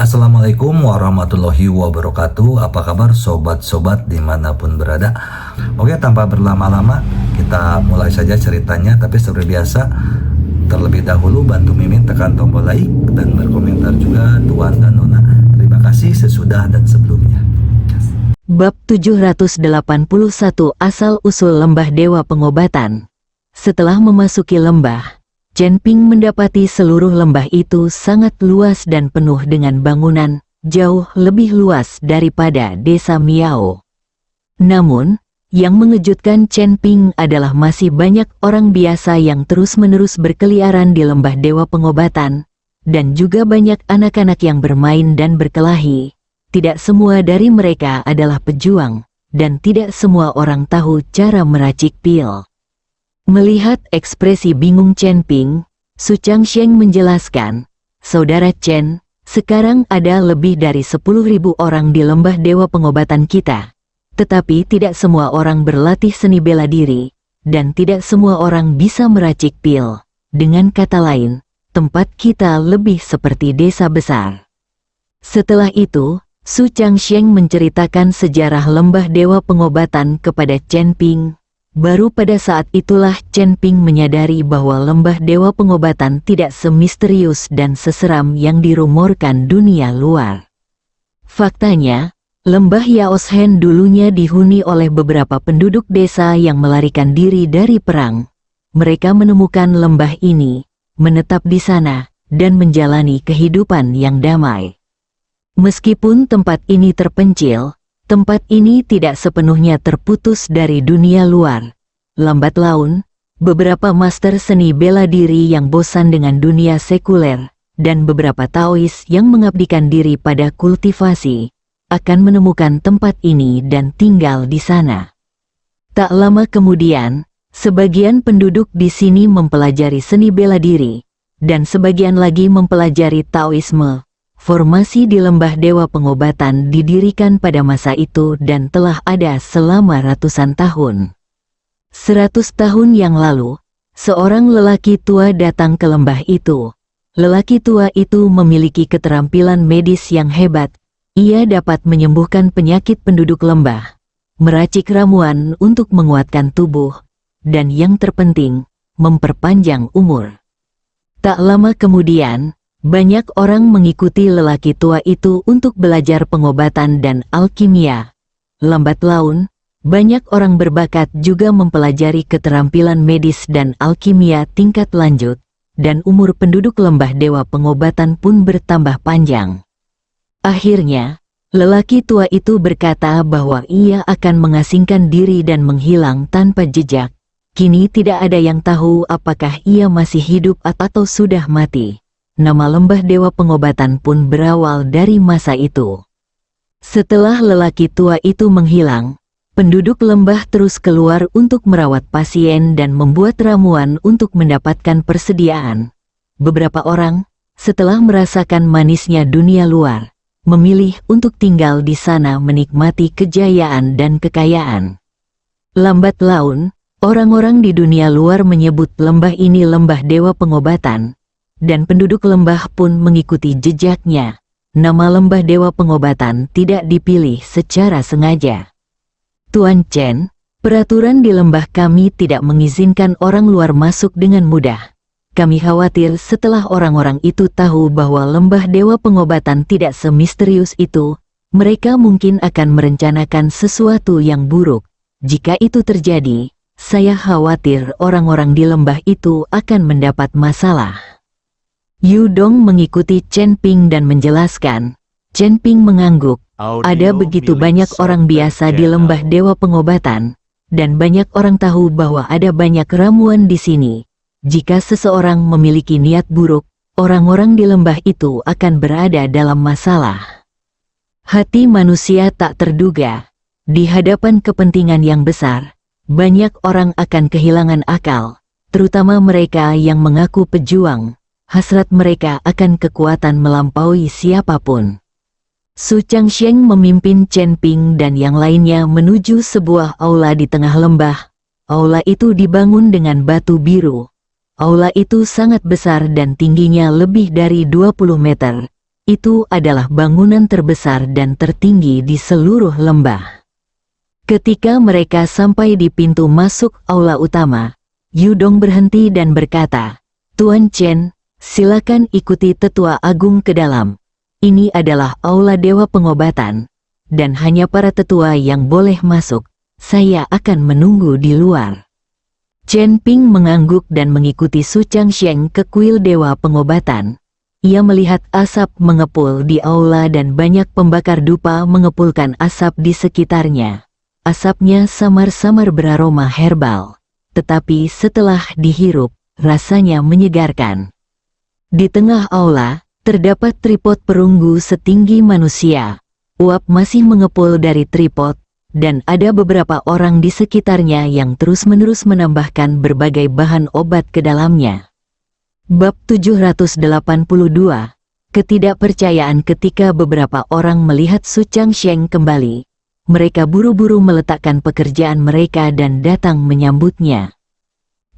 Assalamualaikum warahmatullahi wabarakatuh. Apa kabar sobat-sobat dimanapun berada? Oke, tanpa berlama-lama kita mulai saja ceritanya. Tapi seperti biasa, terlebih dahulu bantu Mimin tekan tombol like dan berkomentar juga Tuan dan Nona. Terima kasih sesudah dan sebelumnya. Bab 781 Asal-usul Lembah Dewa Pengobatan. Setelah memasuki lembah, Chen Ping mendapati seluruh lembah itu sangat luas dan penuh dengan bangunan, jauh lebih luas daripada desa Miao. Namun, yang mengejutkan Chen Ping adalah masih banyak orang biasa yang terus-menerus berkeliaran di Lembah Dewa Pengobatan, dan juga banyak anak-anak yang bermain dan berkelahi. Tidak semua dari mereka adalah pejuang, dan tidak semua orang tahu cara meracik pil. Melihat ekspresi bingung Chen Ping, Su Changsheng menjelaskan, "Saudara Chen, sekarang ada lebih dari 10.000 orang di Lembah Dewa Pengobatan kita. Tetapi tidak semua orang berlatih seni bela diri, dan tidak semua orang bisa meracik pil. Dengan kata lain, tempat kita lebih seperti desa besar." Setelah itu, Su Changsheng menceritakan sejarah Lembah Dewa Pengobatan kepada Chen Ping. Baru pada saat itulah Chen Ping menyadari bahwa Lembah Dewa Pengobatan tidak semisterius dan seseram yang dirumorkan dunia luar. Faktanya, Lembah Yaoshen dulunya dihuni oleh beberapa penduduk desa yang melarikan diri dari perang. Mereka menemukan lembah ini, menetap di sana, dan menjalani kehidupan yang damai. Meskipun tempat ini terpencil, tempat ini tidak sepenuhnya terputus dari dunia luar. Lambat laun, beberapa master seni bela diri yang bosan dengan dunia sekuler, dan beberapa Taois yang mengabdikan diri pada kultivasi, akan menemukan tempat ini dan tinggal di sana. Tak lama kemudian, sebagian penduduk di sini mempelajari seni bela diri, dan sebagian lagi mempelajari Taoisme. Formasi di Lembah Dewa Pengobatan didirikan pada masa itu dan telah ada selama ratusan tahun. 100 tahun yang lalu, seorang lelaki tua datang ke lembah itu. Lelaki tua itu memiliki keterampilan medis yang hebat. Ia dapat menyembuhkan penyakit penduduk lembah, meracik ramuan untuk menguatkan tubuh, dan yang terpenting, memperpanjang umur. Tak lama kemudian, banyak orang mengikuti lelaki tua itu untuk belajar pengobatan dan alkimia. Lambat laun, banyak orang berbakat juga mempelajari keterampilan medis dan alkimia tingkat lanjut, dan umur penduduk Lembah Dewa Pengobatan pun bertambah panjang. Akhirnya, lelaki tua itu berkata bahwa ia akan mengasingkan diri dan menghilang tanpa jejak. Kini tidak ada yang tahu apakah ia masih hidup atau sudah mati. Nama Lembah Dewa Pengobatan pun berawal dari masa itu. Setelah lelaki tua itu menghilang, penduduk lembah terus keluar untuk merawat pasien dan membuat ramuan untuk mendapatkan persediaan. Beberapa orang, setelah merasakan manisnya dunia luar, memilih untuk tinggal di sana menikmati kejayaan dan kekayaan. Lambat laun, orang-orang di dunia luar menyebut lembah ini Lembah Dewa Pengobatan, dan penduduk lembah pun mengikuti jejaknya. Nama Lembah Dewa Pengobatan tidak dipilih secara sengaja. Tuan Chen, peraturan di lembah kami tidak mengizinkan orang luar masuk dengan mudah. Kami khawatir setelah orang-orang itu tahu bahwa Lembah Dewa Pengobatan tidak semisterius itu, mereka mungkin akan merencanakan sesuatu yang buruk. Jika itu terjadi, saya khawatir orang-orang di lembah itu akan mendapat masalah. Yu Dong mengikuti Chen Ping dan menjelaskan. Chen Ping mengangguk. Ada begitu banyak orang biasa di Lembah Dewa Pengobatan, dan banyak orang tahu bahwa ada banyak ramuan di sini. Jika seseorang memiliki niat buruk, orang-orang di lembah itu akan berada dalam masalah. Hati manusia tak terduga. Di hadapan kepentingan yang besar, banyak orang akan kehilangan akal, terutama mereka yang mengaku pejuang. Hasrat mereka akan kekuatan melampaui siapapun. Su Changsheng memimpin Chen Ping dan yang lainnya menuju sebuah aula di tengah lembah. Aula itu dibangun dengan batu biru. Aula itu sangat besar dan tingginya lebih dari 20 meter. Itu adalah bangunan terbesar dan tertinggi di seluruh lembah. Ketika mereka sampai di pintu masuk aula utama, Yudong berhenti dan berkata, "Tuan Chen, silakan ikuti Tetua Agung ke dalam. Ini adalah aula Dewa Pengobatan, dan hanya para tetua yang boleh masuk. Saya akan menunggu di luar." Chen Ping mengangguk dan mengikuti Su Changsheng ke kuil Dewa Pengobatan. Ia melihat asap mengepul di aula dan banyak pembakar dupa mengepulkan asap di sekitarnya. Asapnya samar-samar beraroma herbal, tetapi setelah dihirup, rasanya menyegarkan. Di tengah aula, terdapat tripod perunggu setinggi manusia. Uap masih mengepul dari tripod, dan ada beberapa orang di sekitarnya yang terus-menerus menambahkan berbagai bahan obat ke dalamnya. Bab 782, Ketidakpercayaan. Ketika beberapa orang melihat Su Changsheng kembali, mereka buru-buru meletakkan pekerjaan mereka dan datang menyambutnya.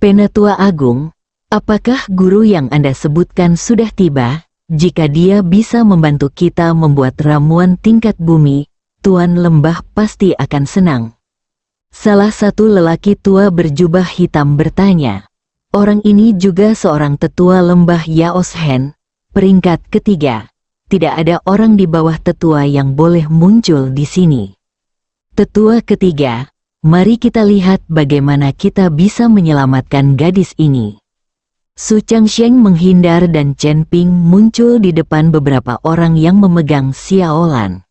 "Penatua Agung, apakah guru yang Anda sebutkan sudah tiba? Jika dia bisa membantu kita membuat ramuan tingkat bumi, Tuan Lembah pasti akan senang." Salah satu lelaki tua berjubah hitam bertanya. Orang ini juga seorang tetua lembah Yaos Hen, peringkat ketiga. Tidak ada orang di bawah tetua yang boleh muncul di sini. Tetua ketiga, mari kita lihat bagaimana kita bisa menyelamatkan gadis ini. Su Changsheng menghindar dan Chen Ping muncul di depan beberapa orang yang memegang Xiaolan.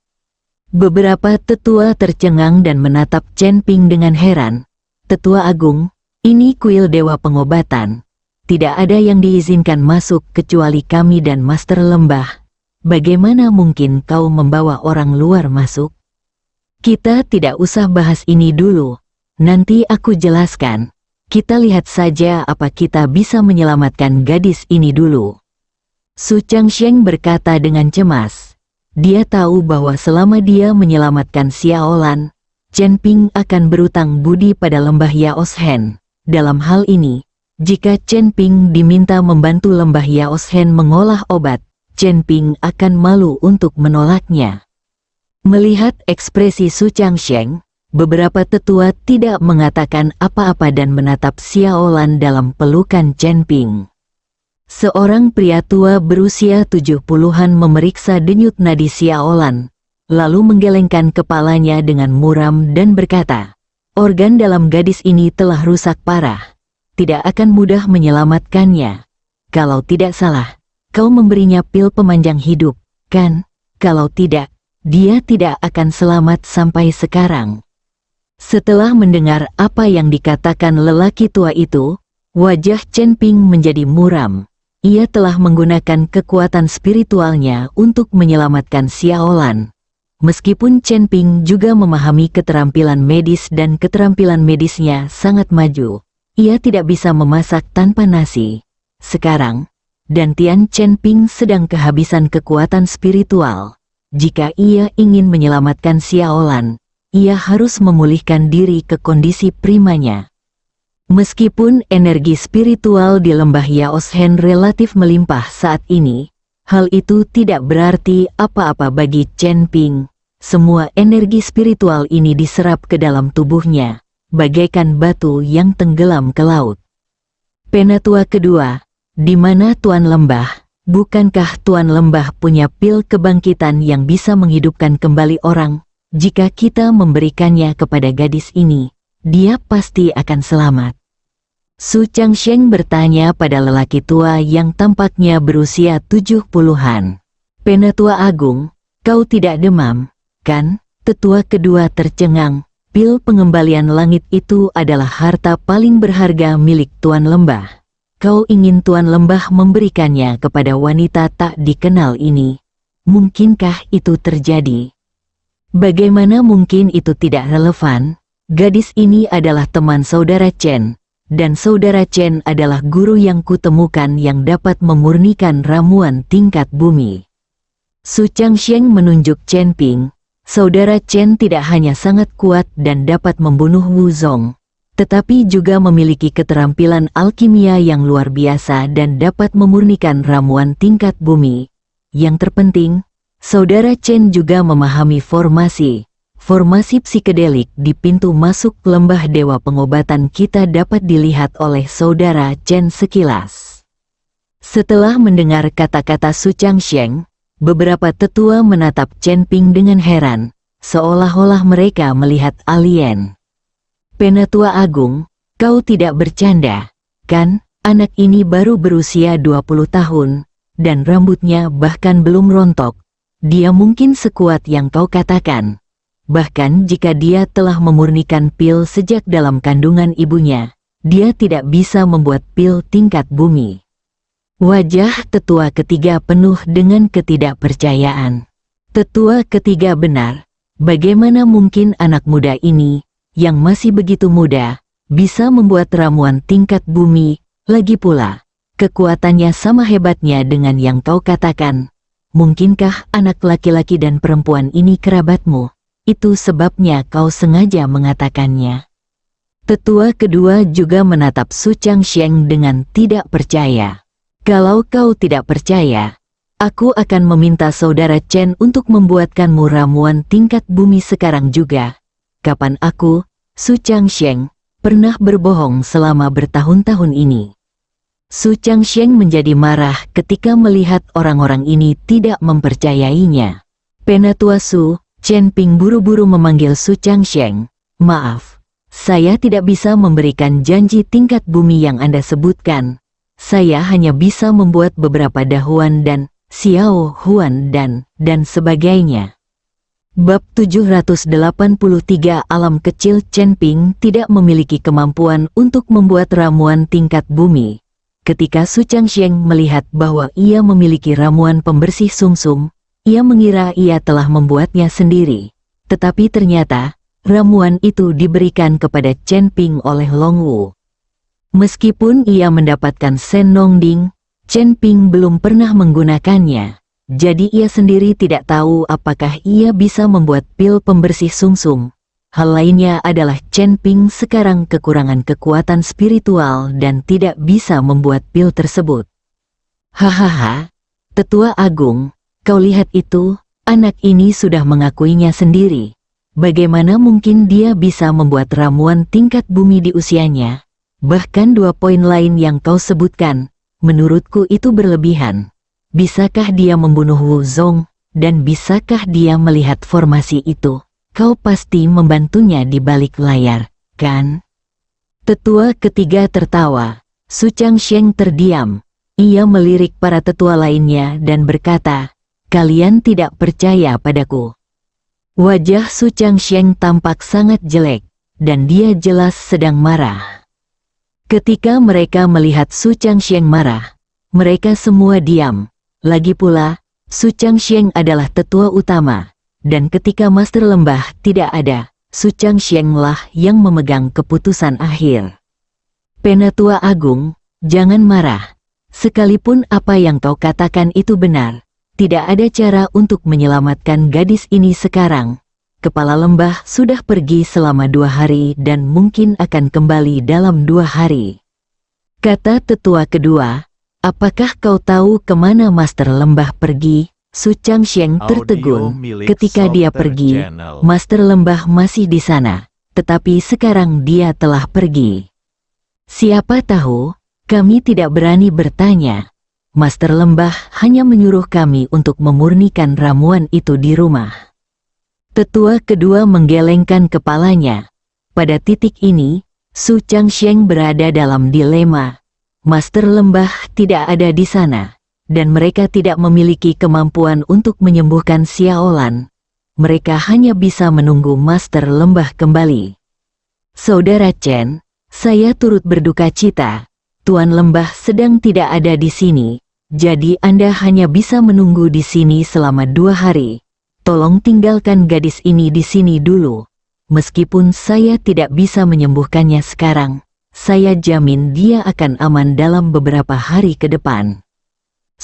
Beberapa tetua tercengang dan menatap Chen Ping dengan heran. "Tetua Agung, ini kuil Dewa Pengobatan. Tidak ada yang diizinkan masuk kecuali kami dan Master Lembah. Bagaimana mungkin kau membawa orang luar masuk?" "Kita tidak usah bahas ini dulu. Nanti aku jelaskan. Kita lihat saja apa kita bisa menyelamatkan gadis ini dulu." Su Changsheng berkata dengan cemas. Dia tahu bahwa selama dia menyelamatkan Xiaolan, Chen Ping akan berutang budi pada lembah Yaos Hen. Dalam hal ini, jika Chen Ping diminta membantu lembah Yaos Hen mengolah obat, Chen Ping akan malu untuk menolaknya. Melihat ekspresi Su Changsheng, beberapa tetua tidak mengatakan apa-apa dan menatap Xiaolan dalam pelukan Chen Ping. Seorang pria tua berusia 70-an memeriksa denyut nadi Xiaolan, lalu menggelengkan kepalanya dengan muram dan berkata, "Organ dalam gadis ini telah rusak parah. Tidak akan mudah menyelamatkannya. Kalau tidak salah, kau memberinya pil pemanjang hidup, kan? Kalau tidak, dia tidak akan selamat sampai sekarang." Setelah mendengar apa yang dikatakan lelaki tua itu, wajah Chen Ping menjadi muram. Ia telah menggunakan kekuatan spiritualnya untuk menyelamatkan Xiaolan. Meskipun Chen Ping juga memahami keterampilan medis dan keterampilan medisnya sangat maju, ia tidak bisa memasak tanpa nasi. Sekarang, Dantian Chen Ping sedang kehabisan kekuatan spiritual. Jika ia ingin menyelamatkan Xiaolan, ia harus memulihkan diri ke kondisi primanya. Meskipun energi spiritual di lembah Yaos Hen relatif melimpah saat ini, hal itu tidak berarti apa-apa bagi Chen Ping. Semua energi spiritual ini diserap ke dalam tubuhnya, bagaikan batu yang tenggelam ke laut. Penatua kedua, di mana Tuan Lembah? Bukankah Tuan Lembah punya pil kebangkitan yang bisa menghidupkan kembali orang? Jika kita memberikannya kepada gadis ini, dia pasti akan selamat. Su Changsheng bertanya pada lelaki tua yang tampaknya berusia 70-an. Penatua Agung, kau tidak demam, kan? Tetua kedua tercengang. Pil pengembalian langit itu adalah harta paling berharga milik Tuan Lembah. Kau ingin Tuan Lembah memberikannya kepada wanita tak dikenal ini? Mungkinkah itu terjadi? Bagaimana mungkin itu tidak relevan? Gadis ini adalah teman saudara Chen, dan saudara Chen adalah guru yang kutemukan yang dapat memurnikan ramuan tingkat bumi. Su Changsheng menunjuk Chen Ping. Saudara Chen tidak hanya sangat kuat dan dapat membunuh Wu Zong, tetapi juga memiliki keterampilan alkimia yang luar biasa dan dapat memurnikan ramuan tingkat bumi. Yang terpenting, Saudara Chen juga memahami formasi psikedelik di pintu masuk lembah Dewa Pengobatan kita dapat dilihat oleh Saudara Chen sekilas. Setelah mendengar kata-kata Su Changsheng, beberapa tetua menatap Chen Ping dengan heran, seolah-olah mereka melihat alien. Penatua Agung, kau tidak bercanda, kan? Anak ini baru berusia 20 tahun, dan rambutnya bahkan belum rontok. Dia mungkin sekuat yang kau katakan. Bahkan jika dia telah memurnikan pil sejak dalam kandungan ibunya, dia tidak bisa membuat pil tingkat bumi. Wajah tetua ketiga penuh dengan ketidakpercayaan. Tetua ketiga benar, bagaimana mungkin anak muda ini, yang masih begitu muda, bisa membuat ramuan tingkat bumi, lagi pula, kekuatannya sama hebatnya dengan yang kau katakan. Mungkinkah anak laki-laki dan perempuan ini kerabatmu? Itu sebabnya kau sengaja mengatakannya. Tetua kedua juga menatap Su Changsheng dengan tidak percaya. Kalau kau tidak percaya, aku akan meminta Saudara Chen untuk membuatkanmu ramuan tingkat bumi sekarang juga. Kapan aku, Su Changsheng, pernah berbohong selama bertahun-tahun ini? Su Changsheng menjadi marah ketika melihat orang-orang ini tidak mempercayainya. Penatua Su, Chen Ping buru-buru memanggil Su Changsheng. Maaf, saya tidak bisa memberikan janji tingkat bumi yang Anda sebutkan. Saya hanya bisa membuat beberapa dahuan dan Xiao Huan dan sebagainya. Bab 783 Alam Kecil. Chen Ping tidak memiliki kemampuan untuk membuat ramuan tingkat bumi. Ketika Su Changsheng melihat bahwa ia memiliki ramuan pembersih sumsum, ia mengira ia telah membuatnya sendiri. Tetapi ternyata, ramuan itu diberikan kepada Chen Ping oleh Long Wu. Meskipun ia mendapatkan Sen Nongding, Chen Ping belum pernah menggunakannya. Jadi ia sendiri tidak tahu apakah ia bisa membuat pil pembersih sumsum. Hal lainnya adalah Chen Ping sekarang kekurangan kekuatan spiritual dan tidak bisa membuat pil tersebut. Hahaha, Tetua Agung, kau lihat itu, anak ini sudah mengakuinya sendiri. Bagaimana mungkin dia bisa membuat ramuan tingkat bumi di usianya? Bahkan 2 poin lain yang kau sebutkan, menurutku itu berlebihan. Bisakah dia membunuh Wu Zong, dan bisakah dia melihat formasi itu? Kau pasti membantunya di balik layar, kan? Tetua ketiga tertawa. Su Changsheng terdiam. Ia melirik para tetua lainnya dan berkata, kalian tidak percaya padaku. Wajah Su Changsheng tampak sangat jelek, dan dia jelas sedang marah. Ketika mereka melihat Su Changsheng marah, mereka semua diam. Lagi pula, Su Changsheng adalah tetua utama. Dan ketika Master Lembah tidak ada, Su Changsheng lah yang memegang keputusan akhir. Penatua Agung, jangan marah. Sekalipun apa yang kau katakan itu benar, tidak ada cara untuk menyelamatkan gadis ini sekarang. Kepala lembah sudah pergi selama 2 hari dan mungkin akan kembali dalam 2 hari. Kata tetua kedua, apakah kau tahu kemana Master Lembah pergi? Su Changsheng tertegun. Ketika dia pergi, Master Lembah masih di sana, tetapi sekarang dia telah pergi. Siapa tahu, kami tidak berani bertanya. Master Lembah hanya menyuruh kami untuk memurnikan ramuan itu di rumah. Tetua kedua menggelengkan kepalanya. Pada titik ini, Su Changsheng berada dalam dilema. Master Lembah tidak ada di sana. Dan mereka tidak memiliki kemampuan untuk menyembuhkan Xiaolan. Mereka hanya bisa menunggu Master Lembah kembali. Saudara Chen, saya turut berduka cita. Tuan Lembah sedang tidak ada di sini, jadi Anda hanya bisa menunggu di sini selama 2 hari. Tolong tinggalkan gadis ini di sini dulu. Meskipun saya tidak bisa menyembuhkannya sekarang, saya jamin dia akan aman dalam beberapa hari ke depan.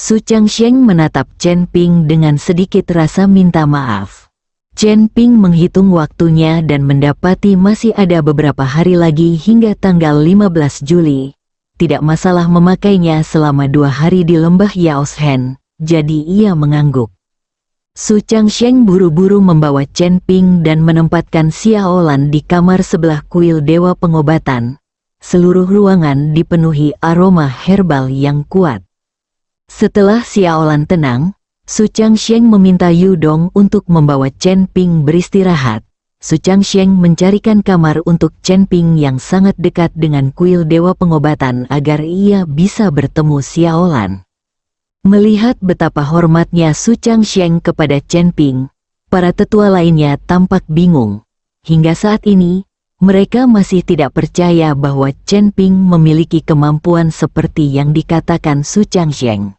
Su Changsheng menatap Chen Ping dengan sedikit rasa minta maaf. Chen Ping menghitung waktunya dan mendapati masih ada beberapa hari lagi hingga tanggal 15 Juli. Tidak masalah memakainya selama 2 hari di lembah Yaoshen, jadi ia mengangguk. Su Changsheng buru-buru membawa Chen Ping dan menempatkan Xiaolan di kamar sebelah kuil dewa pengobatan. Seluruh ruangan dipenuhi aroma herbal yang kuat. Setelah Xiaolan tenang, Su Changsheng meminta Yu Dong untuk membawa Chen Ping beristirahat. Su Changsheng mencarikan kamar untuk Chen Ping yang sangat dekat dengan kuil dewa pengobatan agar ia bisa bertemu Xiaolan. Melihat betapa hormatnya Su Changsheng kepada Chen Ping, para tetua lainnya tampak bingung. Hingga saat ini, mereka masih tidak percaya bahwa Chen Ping memiliki kemampuan seperti yang dikatakan Su Changsheng.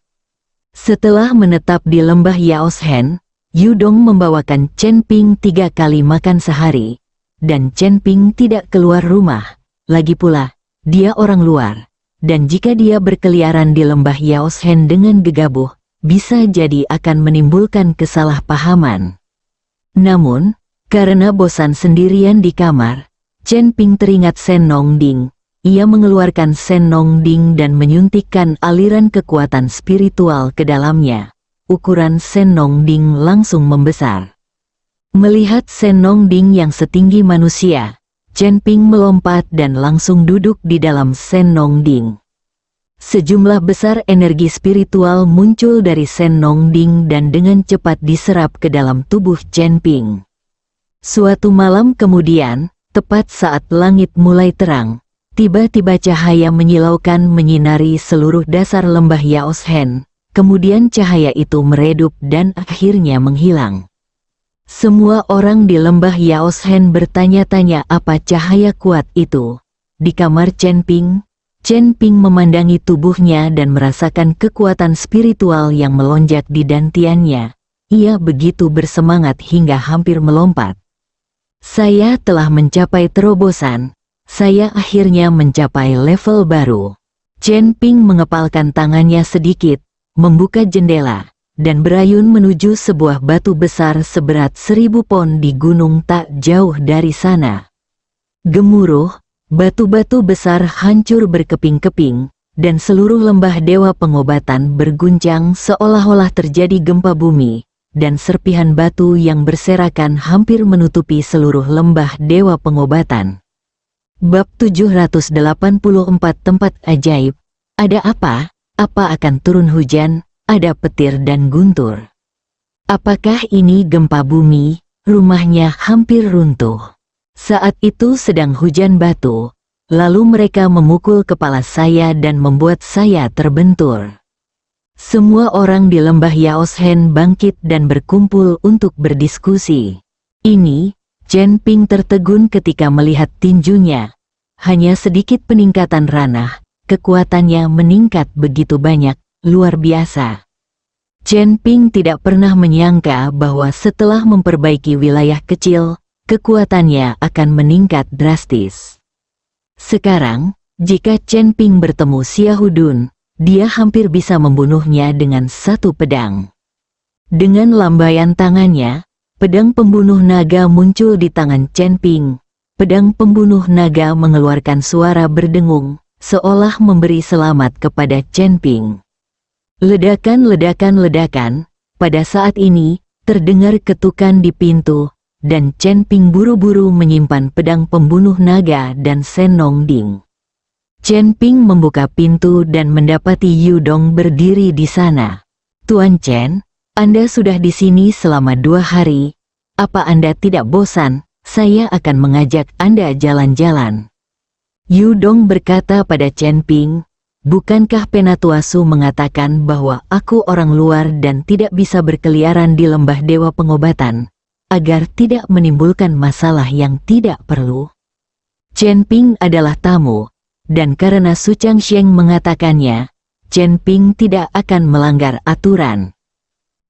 Setelah menetap di lembah Yaoshen, Yu Dong membawakan Chen Ping 3 kali makan sehari, dan Chen Ping tidak keluar rumah. Lagi pula, dia orang luar. Dan jika dia berkeliaran di lembah Yaoshen dengan gegabah, bisa jadi akan menimbulkan kesalahpahaman. Namun, karena bosan sendirian di kamar, Chen Ping teringat Sen Nong Ding. Ia mengeluarkan Sen Nong Ding dan menyuntikkan aliran kekuatan spiritual ke dalamnya. Ukuran Sen Nong Ding langsung membesar. Melihat Sen Nong Ding yang setinggi manusia, Chen Ping melompat dan langsung duduk di dalam Sen Nong Ding. Sejumlah besar energi spiritual muncul dari Sen Nong Ding dan dengan cepat diserap ke dalam tubuh Chen Ping. Suatu malam kemudian, tepat saat langit mulai terang, tiba-tiba cahaya menyilaukan menyinari seluruh dasar lembah Yaoshen. Kemudian cahaya itu meredup dan akhirnya menghilang. Semua orang di lembah Yaoshen bertanya-tanya apa cahaya kuat itu. Di kamar Chen Ping memandangi tubuhnya dan merasakan kekuatan spiritual yang melonjak di dantiannya. Ia begitu bersemangat hingga hampir melompat. Saya telah mencapai terobosan. Saya akhirnya mencapai level baru. Chen Ping mengepalkan tangannya sedikit, membuka jendela, dan berayun menuju sebuah batu besar seberat 1000 pon di gunung tak jauh dari sana. Gemuruh, batu-batu besar hancur berkeping-keping, dan seluruh lembah dewa pengobatan berguncang seolah-olah terjadi gempa bumi, dan serpihan batu yang berserakan hampir menutupi seluruh lembah dewa pengobatan. Bab 784 Tempat Ajaib. Ada apa? Apa akan turun hujan? Ada petir dan guntur. Apakah ini gempa bumi? Rumahnya hampir runtuh. Saat itu sedang hujan batu, lalu mereka memukul kepala saya dan membuat saya terbentur. Semua orang di lembah Yaoshen bangkit dan berkumpul untuk berdiskusi. Ini, Chen Ping tertegun ketika melihat tinjunya. Hanya sedikit peningkatan ranah, kekuatannya meningkat begitu banyak, luar biasa. Chen Ping tidak pernah menyangka bahwa setelah memperbaiki wilayah kecil, kekuatannya akan meningkat drastis. Sekarang, jika Chen Ping bertemu Xiahudun, dia hampir bisa membunuhnya dengan satu pedang. Dengan lambaian tangannya, pedang pembunuh naga muncul di tangan Chen Ping. Pedang pembunuh naga mengeluarkan suara berdengung, seolah memberi selamat kepada Chen Ping. Ledakan, pada saat ini, terdengar ketukan di pintu, dan Chen Ping buru-buru menyimpan pedang pembunuh naga dan Sen Nong Ding. Chen Ping membuka pintu dan mendapati Yu Dong berdiri di sana. Tuan Chen, Anda sudah di sini selama 2 hari. Apa Anda tidak bosan? Saya akan mengajak Anda jalan-jalan. Yu Dong berkata pada Chen Ping, bukankah Penatua Su mengatakan bahwa aku orang luar dan tidak bisa berkeliaran di lembah dewa pengobatan, agar tidak menimbulkan masalah yang tidak perlu? Chen Ping adalah tamu, dan karena Su Changsheng mengatakannya, Chen Ping tidak akan melanggar aturan.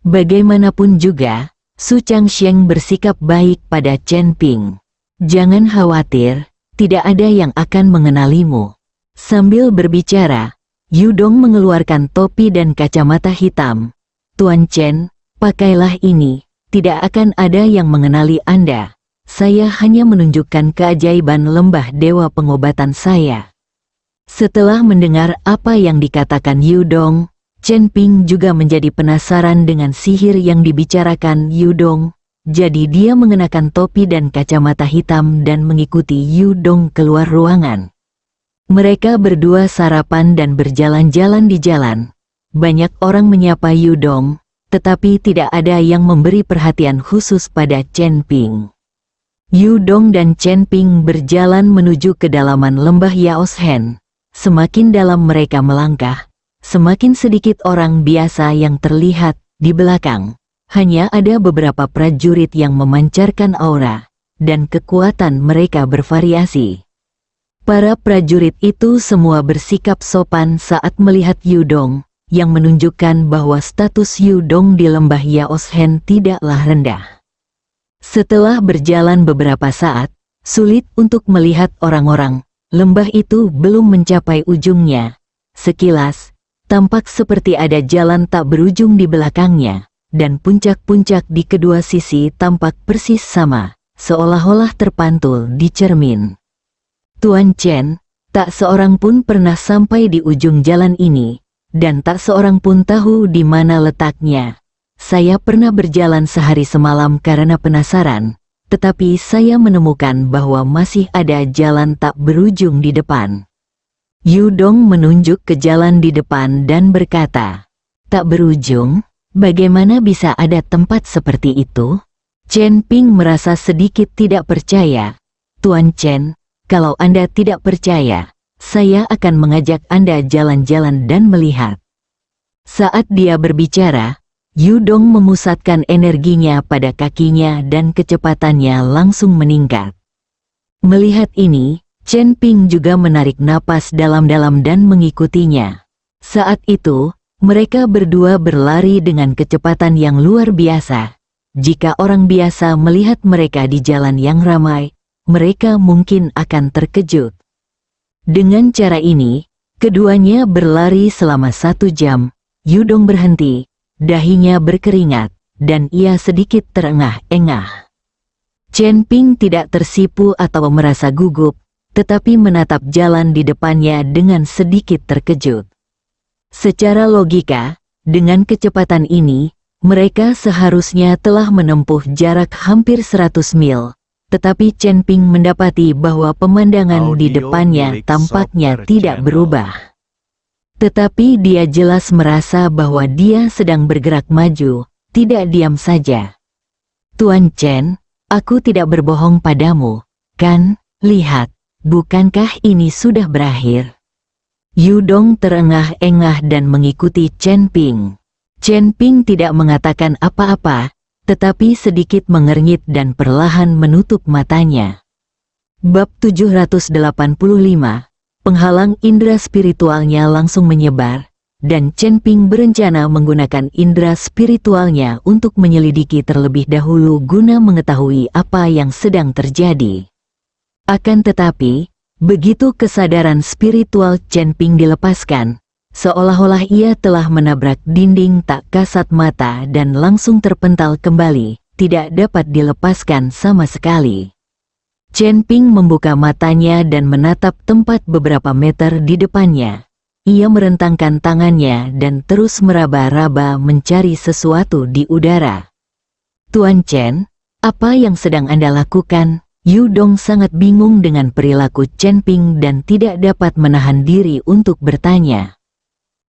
Bagaimanapun juga, Su Changsheng bersikap baik pada Chen Ping. Jangan khawatir, tidak ada yang akan mengenalimu. Sambil berbicara, Yu Dong mengeluarkan topi dan kacamata hitam. Tuan Chen, pakailah ini, tidak akan ada yang mengenali Anda. Saya hanya menunjukkan keajaiban lembah dewa pengobatan saya. Setelah mendengar apa yang dikatakan Yu Dong, Chen Ping juga menjadi penasaran dengan sihir yang dibicarakan Yu Dong. Jadi dia mengenakan topi dan kacamata hitam dan mengikuti Yu Dong keluar ruangan. Mereka berdua sarapan dan berjalan-jalan di jalan. Banyak orang menyapa Yu Dong, tetapi tidak ada yang memberi perhatian khusus pada Chen Ping. Yu Dong dan Chen Ping berjalan menuju kedalaman lembah Yaoshen. Semakin dalam mereka melangkah, semakin sedikit orang biasa yang terlihat di belakang. Hanya ada beberapa prajurit yang memancarkan aura, dan kekuatan mereka bervariasi. Para prajurit itu semua bersikap sopan saat melihat Yu Dong, yang menunjukkan bahwa status Yu Dong di lembah Yaoshen tidaklah rendah. Setelah berjalan beberapa saat, sulit untuk melihat orang-orang. Lembah itu belum mencapai ujungnya. Sekilas, tampak seperti ada jalan tak berujung di belakangnya, dan puncak-puncak di kedua sisi tampak persis sama, seolah-olah terpantul di cermin. Tuan Chen, tak seorang pun pernah sampai di ujung jalan ini, dan tak seorang pun tahu di mana letaknya. Saya pernah berjalan sehari semalam karena penasaran, tetapi saya menemukan bahwa masih ada jalan tak berujung di depan. Yu Dong menunjuk ke jalan di depan dan berkata, "Tak berujung? Bagaimana bisa ada tempat seperti itu?" Chen Ping merasa sedikit tidak percaya. "Tuan Chen, kalau Anda tidak percaya, saya akan mengajak Anda jalan-jalan dan melihat." Saat dia berbicara, Yu Dong memusatkan energinya pada kakinya dan kecepatannya langsung meningkat. Melihat ini, Chen Ping juga menarik napas dalam-dalam dan mengikutinya. Saat itu, mereka berdua berlari dengan kecepatan yang luar biasa. Jika orang biasa melihat mereka di jalan yang ramai, mereka mungkin akan terkejut. Dengan cara ini, keduanya berlari selama 1 jam. Yu Dong berhenti, dahinya berkeringat, dan ia sedikit terengah-engah. Chen Ping tidak tersipu atau merasa gugup, tetapi menatap jalan di depannya dengan sedikit terkejut. Secara logika, dengan kecepatan ini, mereka seharusnya telah menempuh jarak hampir 100 mil. Tetapi Chen Ping mendapati bahwa pemandangan di depannya tampaknya tidak berubah. Tetapi dia jelas merasa bahwa dia sedang bergerak maju, tidak diam saja. "Tuan Chen, aku tidak berbohong padamu, kan? Lihat, bukankah ini sudah berakhir?" Yu Dong terengah-engah dan mengikuti Chen Ping. Chen Ping tidak mengatakan apa-apa, tetapi sedikit mengernyit dan perlahan menutup matanya. Bab 785, penghalang indera spiritualnya langsung menyebar, dan Chen Ping berencana menggunakan indera spiritualnya untuk menyelidiki terlebih dahulu guna mengetahui apa yang sedang terjadi. Akan tetapi, begitu kesadaran spiritual Chen Ping dilepaskan, seolah-olah ia telah menabrak dinding tak kasat mata dan langsung terpental kembali, tidak dapat dilepaskan sama sekali. Chen Ping membuka matanya dan menatap tempat beberapa meter di depannya. Ia merentangkan tangannya dan terus meraba-raba mencari sesuatu di udara. "Tuan Chen, apa yang sedang Anda lakukan?" Yu Dong sangat bingung dengan perilaku Chen Ping dan tidak dapat menahan diri untuk bertanya.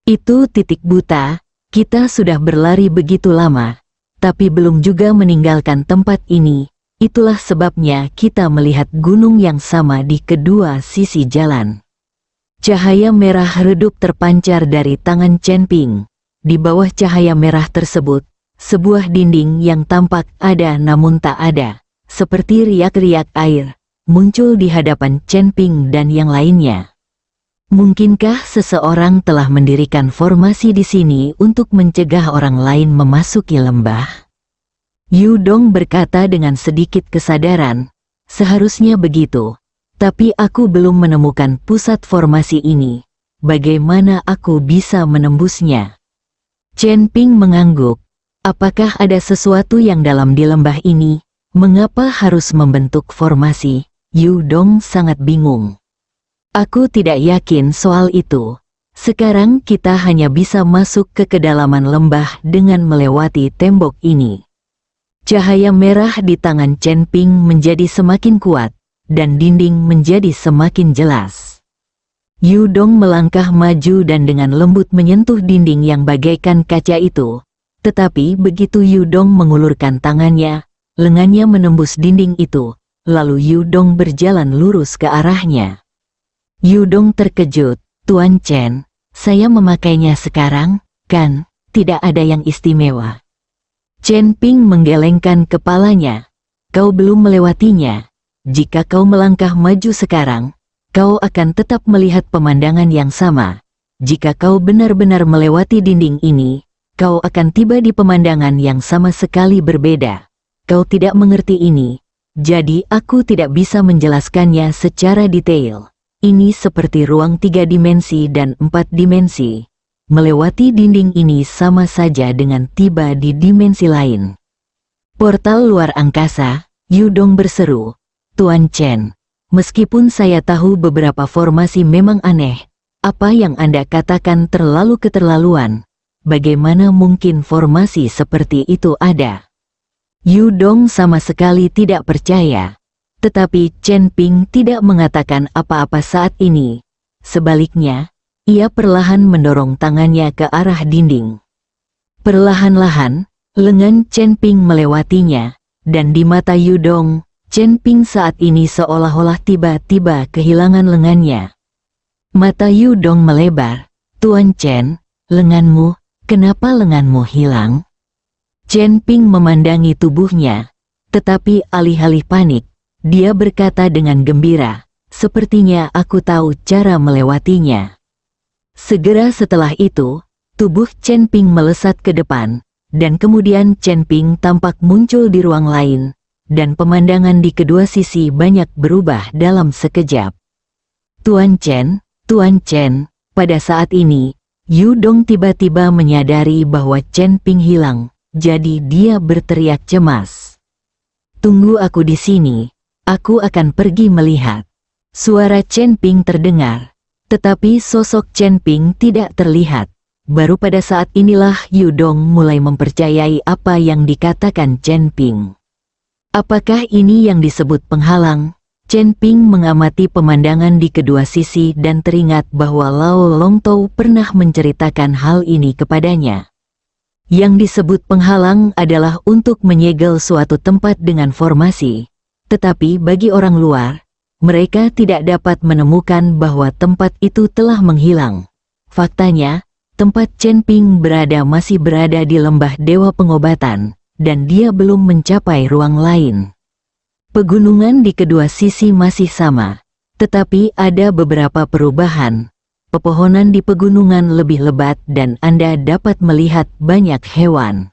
"Itu titik buta, kita sudah berlari begitu lama, tapi belum juga meninggalkan tempat ini. Itulah sebabnya kita melihat gunung yang sama di kedua sisi jalan." Cahaya merah redup terpancar dari tangan Chen Ping. Di bawah cahaya merah tersebut, sebuah dinding yang tampak ada namun tak ada, seperti riak-riak air, muncul di hadapan Chen Ping dan yang lainnya. Mungkinkah seseorang telah mendirikan formasi di sini untuk mencegah orang lain memasuki lembah? Yu Dong berkata dengan sedikit kesadaran, "Seharusnya begitu, tapi aku belum menemukan pusat formasi ini. Bagaimana aku bisa menembusnya?" Chen Ping mengangguk. "Apakah ada sesuatu yang dalam di lembah ini? Mengapa harus membentuk formasi?" Yu Dong sangat bingung. "Aku tidak yakin soal itu. Sekarang kita hanya bisa masuk ke kedalaman lembah dengan melewati tembok ini. Cahaya merah di tangan Chen Ping menjadi semakin kuat, dan dinding menjadi semakin jelas. Yu Dong melangkah maju dan dengan lembut menyentuh dinding yang bagaikan kaca itu. Tetapi begitu Yu Dong mengulurkan tangannya, lengannya menembus dinding itu, lalu Yu Dong berjalan lurus ke arahnya. Yu Dong terkejut, "Tuan Chen, saya memakainya sekarang, kan? Tidak ada yang istimewa." Chen Ping menggelengkan kepalanya. "Kau belum melewatinya. Jika kau melangkah maju sekarang, kau akan tetap melihat pemandangan yang sama. Jika kau benar-benar melewati dinding ini, kau akan tiba di pemandangan yang sama sekali berbeda. Kau tidak mengerti ini, jadi aku tidak bisa menjelaskannya secara detail. Ini seperti ruang 3 dimensi dan 4 dimensi. Melewati dinding ini sama saja dengan tiba di dimensi lain." "Portal luar angkasa," Yu Dong berseru. "Tuan Chen, meskipun saya tahu beberapa formasi memang aneh, apa yang Anda katakan terlalu keterlaluan. Bagaimana mungkin formasi seperti itu ada?" Yu Dong sama sekali tidak percaya. Tetapi Chen Ping tidak mengatakan apa-apa saat ini. Sebaliknya, ia perlahan mendorong tangannya ke arah dinding. Perlahan-lahan, lengan Chen Ping melewatinya, dan di mata Yu Dong, Chen Ping saat ini seolah-olah tiba-tiba kehilangan lengannya. Mata Yu Dong melebar. "Tuan Chen, lenganmu, kenapa lenganmu hilang?" Chen Ping memandangi tubuhnya, tetapi alih-alih panik, dia berkata dengan gembira, "Sepertinya aku tahu cara melewatinya." Segera setelah itu, tubuh Chen Ping melesat ke depan, dan kemudian Chen Ping tampak muncul di ruang lain, dan pemandangan di kedua sisi banyak berubah dalam sekejap. Tuan Chen, pada saat ini, Yu Dong tiba-tiba menyadari bahwa Chen Ping hilang, jadi dia berteriak cemas. "Tunggu aku di sini. Aku akan pergi melihat." Suara Chen Ping terdengar, tetapi sosok Chen Ping tidak terlihat. Baru pada saat inilah Yu Dong mulai mempercayai apa yang dikatakan Chen Ping. Apakah ini yang disebut penghalang? Chen Ping mengamati pemandangan di kedua sisi dan teringat bahwa Lao Longtou pernah menceritakan hal ini kepadanya. Yang disebut penghalang adalah untuk menyegel suatu tempat dengan formasi. Tetapi bagi orang luar, mereka tidak dapat menemukan bahwa tempat itu telah menghilang. Faktanya, tempat Chen Ping berada masih berada di lembah Dewa Pengobatan, dan dia belum mencapai ruang lain. Pegunungan di kedua sisi masih sama, tetapi ada beberapa perubahan. Pepohonan di pegunungan lebih lebat dan Anda dapat melihat banyak hewan.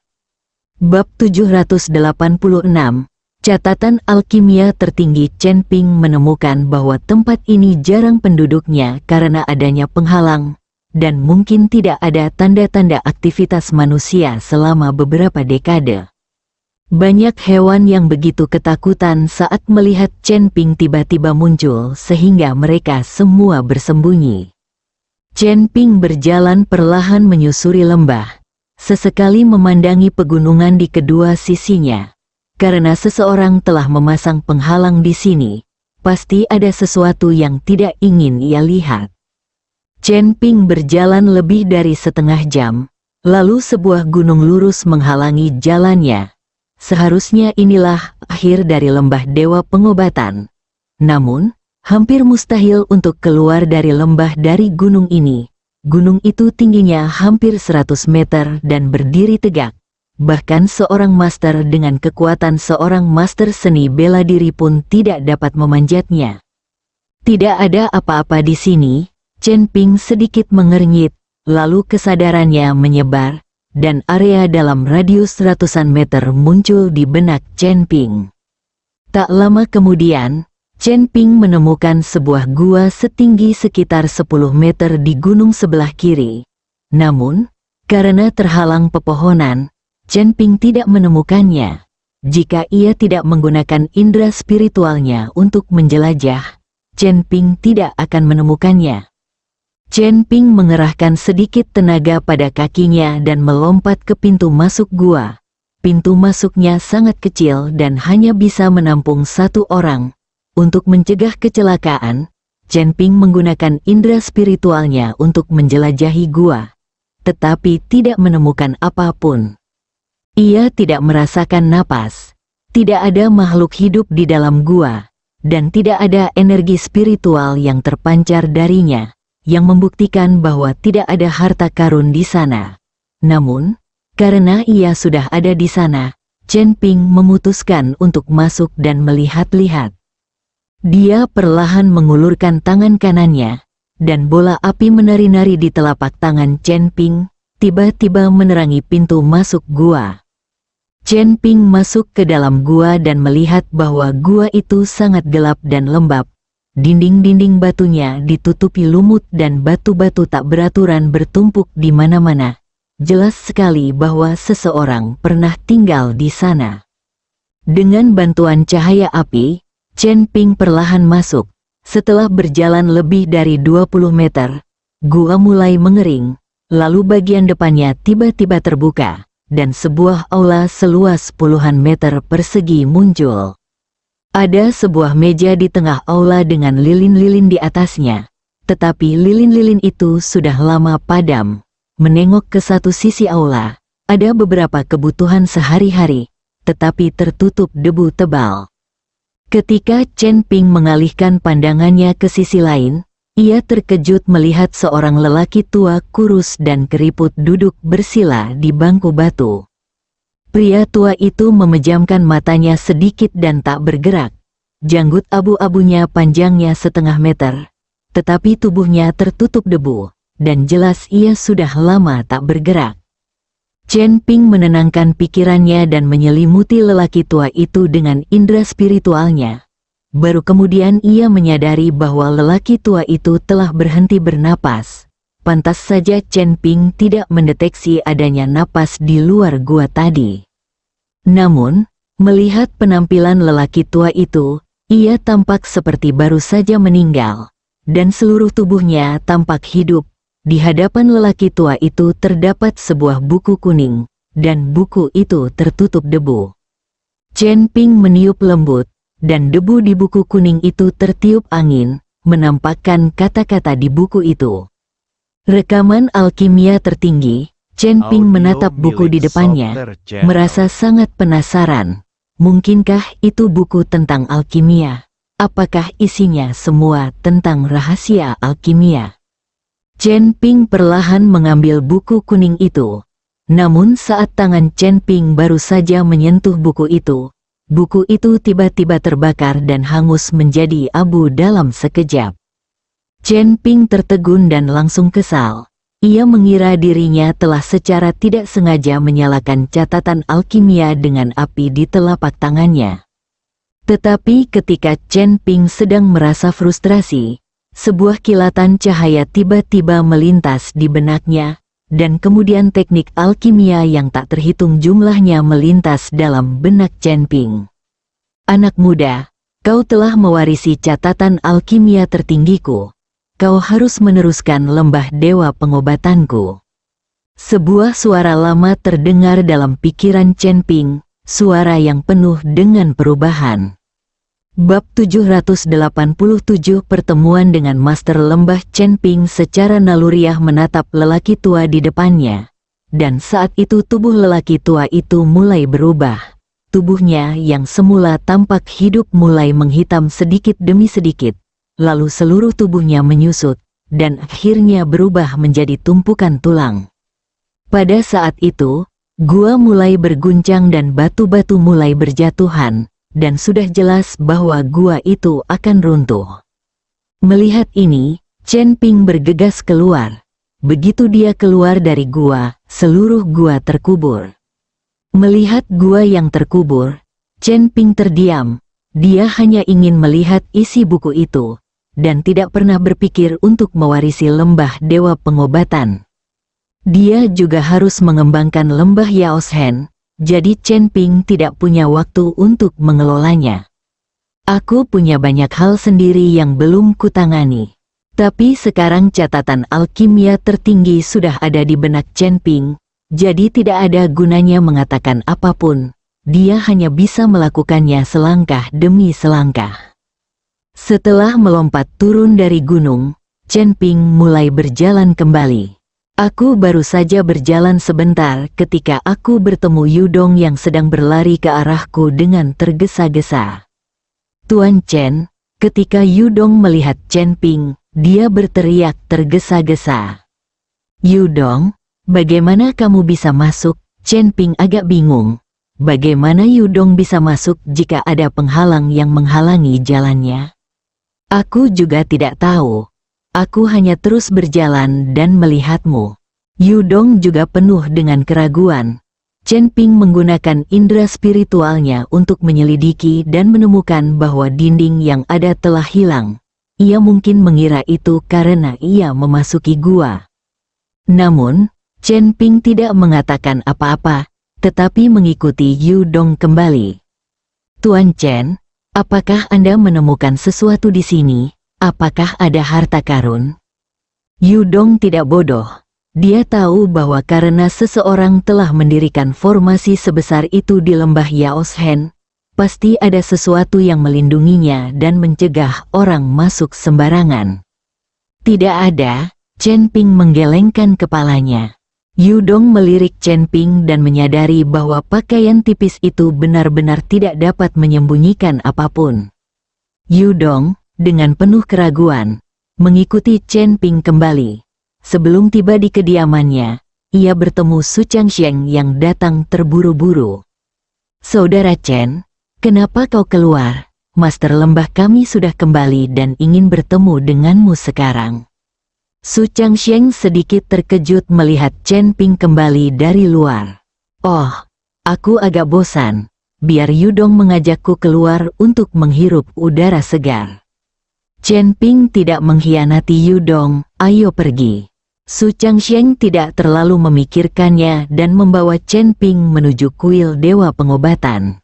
Bab 786, Catatan Alkimia Tertinggi. Chen Ping menemukan bahwa tempat ini jarang penduduknya karena adanya penghalang, dan mungkin tidak ada tanda-tanda aktivitas manusia selama beberapa dekade. Banyak hewan yang begitu ketakutan saat melihat Chen Ping tiba-tiba muncul sehingga mereka semua bersembunyi. Chen Ping berjalan perlahan menyusuri lembah, sesekali memandangi pegunungan di kedua sisinya. Karena seseorang telah memasang penghalang di sini, pasti ada sesuatu yang tidak ingin ia lihat. Chen Ping berjalan lebih dari setengah jam, lalu sebuah gunung lurus menghalangi jalannya. Seharusnya inilah akhir dari lembah Dewa Pengobatan. Namun, hampir mustahil untuk keluar dari lembah dari gunung ini. Gunung itu tingginya hampir 100 meter dan berdiri tegak. Bahkan seorang master dengan kekuatan seorang master seni bela diri pun tidak dapat memanjatnya. Tidak ada apa-apa di sini. Chen Ping sedikit mengernyit, lalu kesadarannya menyebar, dan area dalam radius ratusan meter muncul di benak Chen Ping. Tak lama kemudian, Chen Ping menemukan sebuah gua setinggi sekitar 10 meter di gunung sebelah kiri. Namun, karena terhalang pepohonan, Chen Ping tidak menemukannya. Jika ia tidak menggunakan indera spiritualnya untuk menjelajah, Chen Ping tidak akan menemukannya. Chen Ping mengerahkan sedikit tenaga pada kakinya dan melompat ke pintu masuk gua. Pintu masuknya sangat kecil dan hanya bisa menampung satu orang. Untuk mencegah kecelakaan, Chen Ping menggunakan indera spiritualnya untuk menjelajahi gua, tetapi tidak menemukan apapun. Ia tidak merasakan napas, tidak ada makhluk hidup di dalam gua, dan tidak ada energi spiritual yang terpancar darinya, yang membuktikan bahwa tidak ada harta karun di sana. Namun, karena ia sudah ada di sana, Chen Ping memutuskan untuk masuk dan melihat-lihat. Dia perlahan mengulurkan tangan kanannya, dan bola api menari-nari di telapak tangan Chen Ping, tiba-tiba menerangi pintu masuk gua. Chen Ping masuk ke dalam gua dan melihat bahwa gua itu sangat gelap dan lembab. Dinding-dinding batunya ditutupi lumut dan batu-batu tak beraturan bertumpuk di mana-mana. Jelas sekali bahwa seseorang pernah tinggal di sana. Dengan bantuan cahaya api, Chen Ping perlahan masuk. Setelah berjalan lebih dari 20 meter, gua mulai mengering, lalu bagian depannya tiba-tiba terbuka, dan sebuah aula seluas puluhan meter persegi muncul. Ada sebuah meja di tengah aula dengan lilin-lilin di atasnya, tetapi lilin-lilin itu sudah lama padam. Menengok ke satu sisi aula, ada beberapa kebutuhan sehari-hari, tetapi tertutup debu tebal. Ketika Chen Ping mengalihkan pandangannya ke sisi lain, ia terkejut melihat seorang lelaki tua kurus dan keriput duduk bersila di bangku batu. Pria tua itu memejamkan matanya sedikit dan tak bergerak. Janggut abu-abunya panjangnya setengah meter, tetapi tubuhnya tertutup debu, dan jelas ia sudah lama tak bergerak. Chen Ping menenangkan pikirannya dan menyelimuti lelaki tua itu dengan indera spiritualnya. Baru kemudian ia menyadari bahwa lelaki tua itu telah berhenti bernapas. Pantas saja Chen Ping tidak mendeteksi adanya napas di luar gua tadi. Namun, melihat penampilan lelaki tua itu, ia tampak seperti baru saja meninggal, dan seluruh tubuhnya tampak hidup. Di hadapan lelaki tua itu terdapat sebuah buku kuning, dan buku itu tertutup debu. Chen Ping meniup lembut, dan debu di buku kuning itu tertiup angin, menampakkan kata-kata di buku itu. Rekaman alkimia tertinggi. Chen Ping menatap buku di depannya, merasa sangat penasaran. Mungkinkah itu buku tentang alkimia? Apakah isinya semua tentang rahasia alkimia? Chen Ping perlahan mengambil buku kuning itu. Namun saat tangan Chen Ping baru saja menyentuh buku itu tiba-tiba terbakar dan hangus menjadi abu dalam sekejap. Chen Ping tertegun dan langsung kesal. Ia mengira dirinya telah secara tidak sengaja menyalakan catatan alkimia dengan api di telapak tangannya. Tetapi ketika Chen Ping sedang merasa frustrasi, sebuah kilatan cahaya tiba-tiba melintas di benaknya, dan kemudian teknik alkimia yang tak terhitung jumlahnya melintas dalam benak Chen Ping. Anak muda, kau telah mewarisi catatan alkimia tertinggiku. Kau harus meneruskan lembah dewa pengobatanku. Sebuah suara lama terdengar dalam pikiran Chen Ping, suara yang penuh dengan perubahan. Bab 787 Pertemuan dengan Master Lembah. Chen Ping secara naluriah menatap lelaki tua di depannya. Dan saat itu tubuh lelaki tua itu mulai berubah. Tubuhnya yang semula tampak hidup mulai menghitam sedikit demi sedikit. Lalu seluruh tubuhnya menyusut, dan akhirnya berubah menjadi tumpukan tulang. Pada saat itu, gua mulai berguncang dan batu-batu mulai berjatuhan, dan sudah jelas bahwa gua itu akan runtuh. Melihat ini, Chen Ping bergegas keluar. Begitu dia keluar dari gua, seluruh gua terkubur. Melihat gua yang terkubur, Chen Ping terdiam. Dia hanya ingin melihat isi buku itu, dan tidak pernah berpikir untuk mewarisi lembah dewa pengobatan. Dia juga harus mengembangkan lembah Yaoshen, jadi Chen Ping tidak punya waktu untuk mengelolanya. Aku punya banyak hal sendiri yang belum kutangani. Tapi sekarang catatan alkimia tertinggi sudah ada di benak Chen Ping, jadi tidak ada gunanya mengatakan apapun. Dia hanya bisa melakukannya selangkah demi selangkah. Setelah melompat turun dari gunung, Chen Ping mulai berjalan kembali. Aku baru saja berjalan sebentar ketika aku bertemu Yudong yang sedang berlari ke arahku dengan tergesa-gesa. Tuan Chen, ketika Yudong melihat Chen Ping, dia berteriak tergesa-gesa. Yudong, bagaimana kamu bisa masuk? Chen Ping agak bingung. Bagaimana Yudong bisa masuk jika ada penghalang yang menghalangi jalannya? Aku juga tidak tahu. Aku hanya terus berjalan dan melihatmu. Yudong juga penuh dengan keraguan. Chen Ping menggunakan indera spiritualnya untuk menyelidiki dan menemukan bahwa dinding yang ada telah hilang. Ia mungkin mengira itu karena ia memasuki gua. Namun, Chen Ping tidak mengatakan apa-apa, tetapi mengikuti Yudong kembali. Tuan Chen, apakah Anda menemukan sesuatu di sini? Apakah ada harta karun? Yudong tidak bodoh. Dia tahu bahwa karena seseorang telah mendirikan formasi sebesar itu di lembah Yaoshen, pasti ada sesuatu yang melindunginya dan mencegah orang masuk sembarangan. Tidak ada, Chen Ping menggelengkan kepalanya. Yudong melirik Chen Ping dan menyadari bahwa pakaian tipis itu benar-benar tidak dapat menyembunyikan apapun. Yudong, dengan penuh keraguan, mengikuti Chen Ping kembali. Sebelum tiba di kediamannya, ia bertemu Su Changsheng yang datang terburu-buru. Saudara Chen, kenapa kau keluar? Master lembah kami sudah kembali dan ingin bertemu denganmu sekarang. Su Changsheng sedikit terkejut melihat Chen Ping kembali dari luar. Oh, aku agak bosan. Biar Yudong mengajakku keluar untuk menghirup udara segar. Chen Ping tidak mengkhianati Yudong, ayo pergi. Su Changsheng tidak terlalu memikirkannya dan membawa Chen Ping menuju kuil Dewa Pengobatan.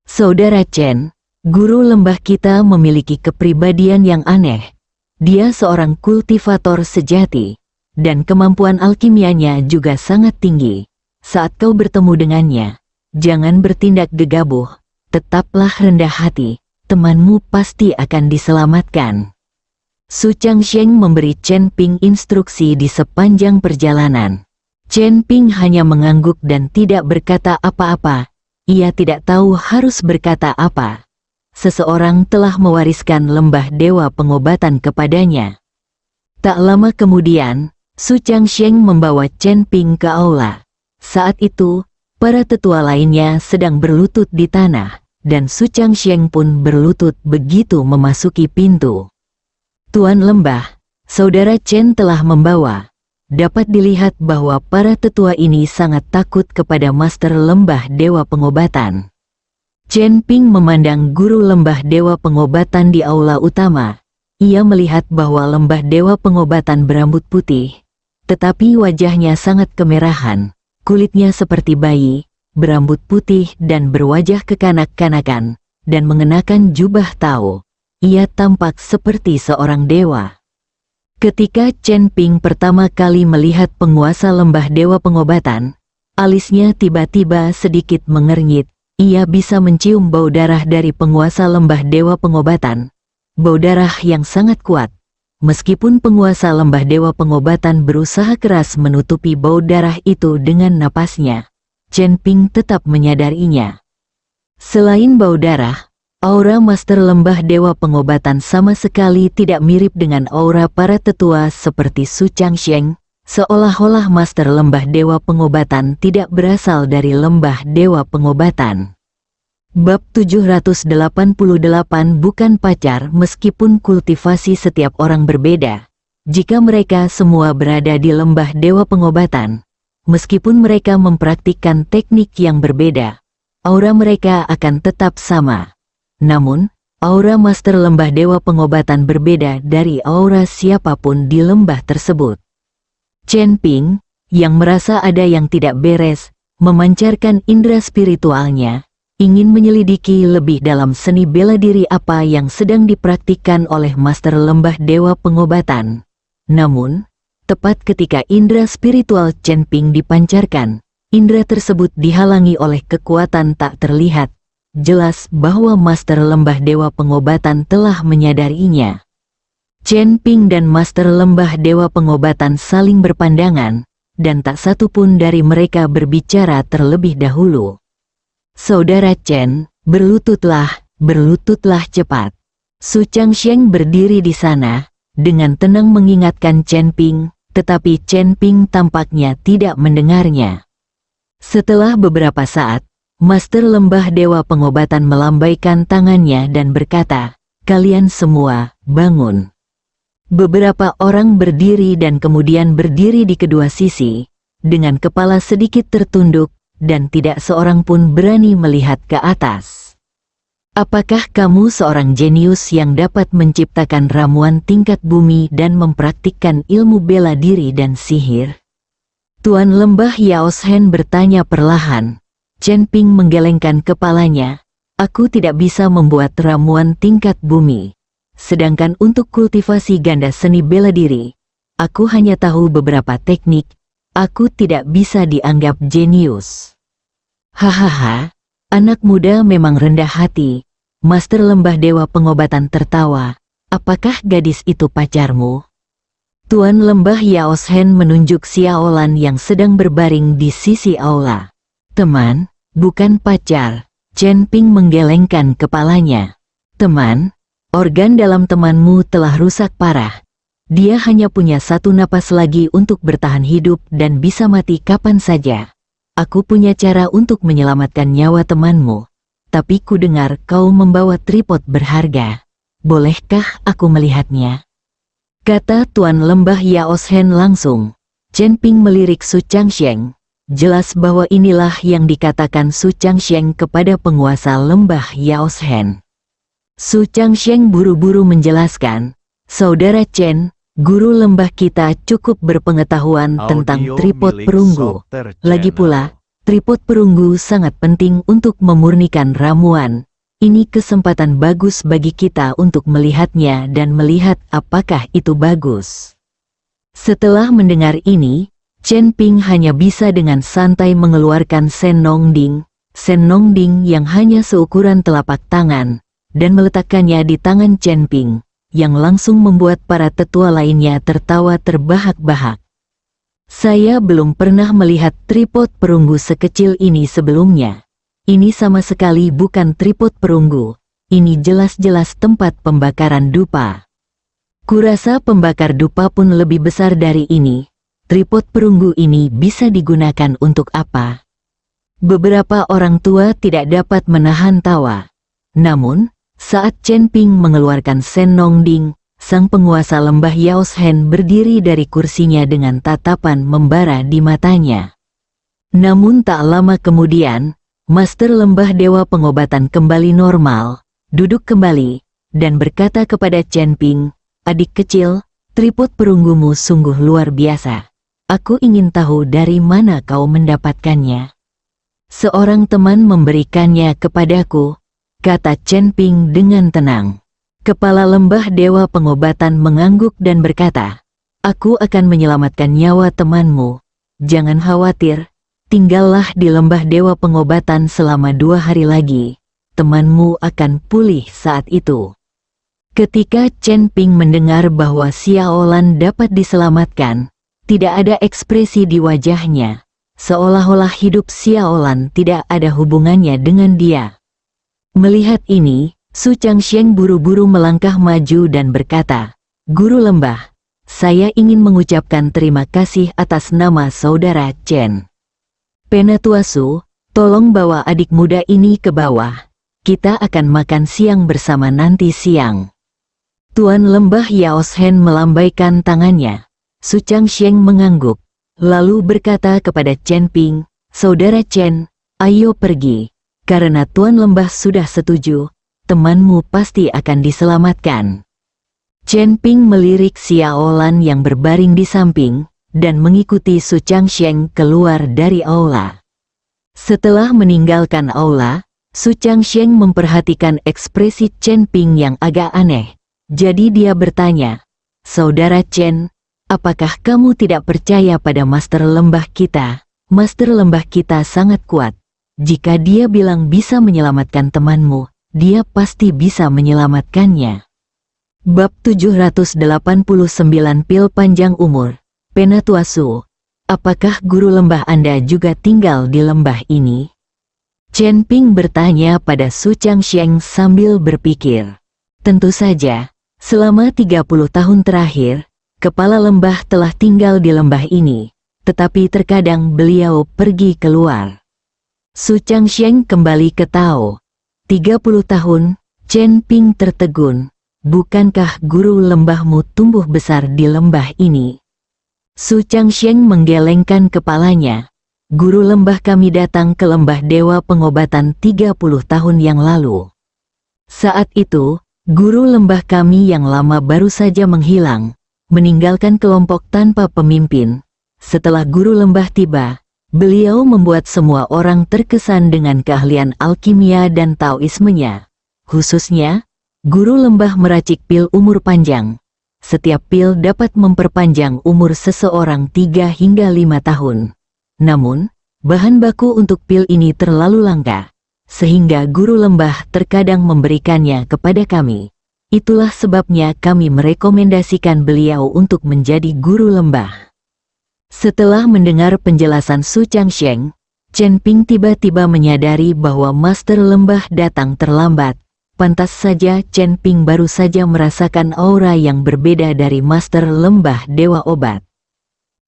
Saudara Chen, guru lembah kita memiliki kepribadian yang aneh. Dia seorang kultivator sejati, dan kemampuan alkimianya juga sangat tinggi. Saat kau bertemu dengannya, jangan bertindak gegabah, tetaplah rendah hati, temanmu pasti akan diselamatkan. Su Changsheng memberi Chen Ping instruksi di sepanjang perjalanan. Chen Ping hanya mengangguk dan tidak berkata apa-apa. Ia tidak tahu harus berkata apa. Seseorang telah mewariskan lembah Dewa Pengobatan kepadanya. Tak lama kemudian, Su Changsheng membawa Chen Ping ke aula. Saat itu, para tetua lainnya sedang berlutut di tanah, dan Su Changsheng pun berlutut begitu memasuki pintu. Tuan lembah, saudara Chen telah membawa. Dapat dilihat bahwa para tetua ini sangat takut kepada Master Lembah Dewa Pengobatan. Chen Ping memandang guru lembah Dewa Pengobatan di aula utama. Ia melihat bahwa lembah Dewa Pengobatan berambut putih, tetapi wajahnya sangat kemerahan, kulitnya seperti bayi, berambut putih dan berwajah kekanak-kanakan, dan mengenakan jubah tau. Ia tampak seperti seorang dewa. Ketika Chen Ping pertama kali melihat penguasa lembah Dewa Pengobatan, alisnya tiba-tiba sedikit mengernyit. Ia bisa mencium bau darah dari penguasa lembah Dewa Pengobatan. Bau darah yang sangat kuat. Meskipun penguasa lembah Dewa Pengobatan berusaha keras menutupi bau darah itu dengan napasnya, Chen Ping tetap menyadarinya. Selain bau darah, aura Master Lembah Dewa Pengobatan sama sekali tidak mirip dengan aura para tetua seperti Su Changsheng. Seolah-olah Master Lembah Dewa Pengobatan tidak berasal dari Lembah Dewa Pengobatan. Bab 788 bukan pacar meskipun kultivasi setiap orang berbeda. Jika mereka semua berada di Lembah Dewa Pengobatan, meskipun mereka mempraktikkan teknik yang berbeda, aura mereka akan tetap sama. Namun, aura Master Lembah Dewa Pengobatan berbeda dari aura siapapun di lembah tersebut. Chen Ping, yang merasa ada yang tidak beres, memancarkan indera spiritualnya. ingin menyelidiki lebih dalam seni bela diri apa yang sedang dipraktikkan oleh Master Lembah Dewa Pengobatan. Namun, tepat ketika indera spiritual Chen Ping dipancarkan, indera tersebut dihalangi oleh kekuatan tak terlihat. Jelas bahwa Master Lembah Dewa Pengobatan telah menyadarinya. Chen Ping dan Master Lembah Dewa Pengobatan saling berpandangan, dan tak satu pun dari mereka berbicara terlebih dahulu. Saudara Chen, berlututlah cepat. Su Changsheng berdiri di sana, dengan tenang mengingatkan Chen Ping, tetapi Chen Ping tampaknya tidak mendengarnya. Setelah beberapa saat, Master Lembah Dewa Pengobatan melambaikan tangannya dan berkata, "Kalian semua, bangun." Beberapa orang berdiri dan kemudian berdiri di kedua sisi, dengan kepala sedikit tertunduk, dan tidak seorang pun berani melihat ke atas. Apakah kamu seorang jenius yang dapat menciptakan ramuan tingkat bumi dan mempraktikkan ilmu bela diri dan sihir? Tuan Lembah Yao Shen bertanya perlahan. Chen Ping menggelengkan kepalanya. Aku tidak bisa membuat ramuan tingkat bumi. Sedangkan untuk kultivasi ganda seni bela diri, aku hanya tahu beberapa teknik. Aku tidak bisa dianggap jenius. Hahaha, anak muda memang rendah hati. Master Lembah Dewa Pengobatan tertawa. Apakah gadis itu pacarmu? Tuan Lembah Yao Shen menunjuk Xiaolan yang sedang berbaring di sisi aula. Teman, bukan pacar. Chen Ping menggelengkan kepalanya. Teman, organ dalam temanmu telah rusak parah. Dia hanya punya satu napas lagi untuk bertahan hidup dan bisa mati kapan saja. Aku punya cara untuk menyelamatkan nyawa temanmu. Tapi ku dengar kau membawa tripod berharga. Bolehkah aku melihatnya? Kata Tuan Lembah Yao Shen langsung. Chen Ping melirik Su Changsheng. Jelas bahwa inilah yang dikatakan Su Changsheng kepada penguasa Lembah Yao Shen. Su Changsheng buru-buru menjelaskan, Saudara Chen, guru lembah kita cukup berpengetahuan tentang tripod perunggu. Lagi pula, tripod perunggu sangat penting untuk memurnikan ramuan. Ini kesempatan bagus bagi kita untuk melihatnya dan melihat apakah itu bagus. Setelah mendengar ini, Chen Ping hanya bisa dengan santai mengeluarkan Sen Nongding yang hanya seukuran telapak tangan, dan meletakkannya di tangan Chen Ping, yang langsung membuat para tetua lainnya tertawa terbahak-bahak. Saya belum pernah melihat tripod perunggu sekecil ini sebelumnya. Ini sama sekali bukan tripod perunggu, ini jelas-jelas tempat pembakaran dupa. Kurasa pembakar dupa pun lebih besar dari ini. Tripod perunggu ini bisa digunakan untuk apa? Beberapa orang tua tidak dapat menahan tawa. Namun, saat Chen Ping mengeluarkan Sen Nongding, sang penguasa lembah Yao Shen berdiri dari kursinya dengan tatapan membara di matanya. Namun tak lama kemudian, Master Lembah Dewa Pengobatan kembali normal, duduk kembali, dan berkata kepada Chen Ping, "Adik kecil, tripod perunggumu sungguh luar biasa. Aku ingin tahu dari mana kau mendapatkannya." "Seorang teman memberikannya kepadaku," kata Chen Ping dengan tenang. Kepala Lembah Dewa Pengobatan mengangguk dan berkata, "Aku akan menyelamatkan nyawa temanmu. Jangan khawatir, tinggallah di Lembah Dewa Pengobatan selama 2 hari lagi. Temanmu akan pulih saat itu." Ketika Chen Ping mendengar bahwa Xiaolan dapat diselamatkan, tidak ada ekspresi di wajahnya, seolah-olah hidup Xiaolan tidak ada hubungannya dengan dia. Melihat ini, Su Changsheng buru-buru melangkah maju dan berkata, "Guru lembah, saya ingin mengucapkan terima kasih atas nama saudara Chen. Penatua Su, tolong bawa adik muda ini ke bawah. Kita akan makan siang bersama nanti siang." Tuan Lembah Yao Shen melambaikan tangannya. Su Changsheng mengangguk, lalu berkata kepada Chen Ping, "Saudara Chen, ayo pergi. Karena Tuan Lembah sudah setuju, temanmu pasti akan diselamatkan." Chen Ping melirik Xiaolan yang berbaring di samping, dan mengikuti Su Changsheng keluar dari aula. Setelah meninggalkan aula, Su Changsheng memperhatikan ekspresi Chen Ping yang agak aneh. Jadi dia bertanya, "Saudara Chen, apakah kamu tidak percaya pada Master Lembah kita? Master Lembah kita sangat kuat. Jika dia bilang bisa menyelamatkan temanmu, dia pasti bisa menyelamatkannya." Bab 789 Pil Panjang Umur. Penatuasu, apakah guru lembah Anda juga tinggal di lembah ini? Chen Ping bertanya pada Su Changsheng sambil berpikir. Tentu saja, selama 30 tahun terakhir, kepala lembah telah tinggal di lembah ini, tetapi terkadang beliau pergi keluar. Su Changsheng kembali ke Tao. 30 tahun, Chen Ping tertegun. Bukankah guru lembahmu tumbuh besar di lembah ini? Su Changsheng menggelengkan kepalanya. Guru lembah kami datang ke lembah Dewa Pengobatan 30 tahun yang lalu. Saat itu, guru lembah kami yang lama baru saja menghilang, meninggalkan kelompok tanpa pemimpin. Setelah guru lembah tiba, beliau membuat semua orang terkesan dengan keahlian alkimia dan Taoismenya. Khususnya, guru lembah meracik pil umur panjang. Setiap pil dapat memperpanjang umur seseorang 3 hingga 5 tahun. Namun, bahan baku untuk pil ini terlalu langka, sehingga guru lembah terkadang memberikannya kepada kami. Itulah sebabnya kami merekomendasikan beliau untuk menjadi guru lembah. Setelah mendengar penjelasan Su Changsheng, Chen Ping tiba-tiba menyadari bahwa Master Lembah datang terlambat. Pantas saja Chen Ping baru saja merasakan aura yang berbeda dari Master Lembah Dewa Obat.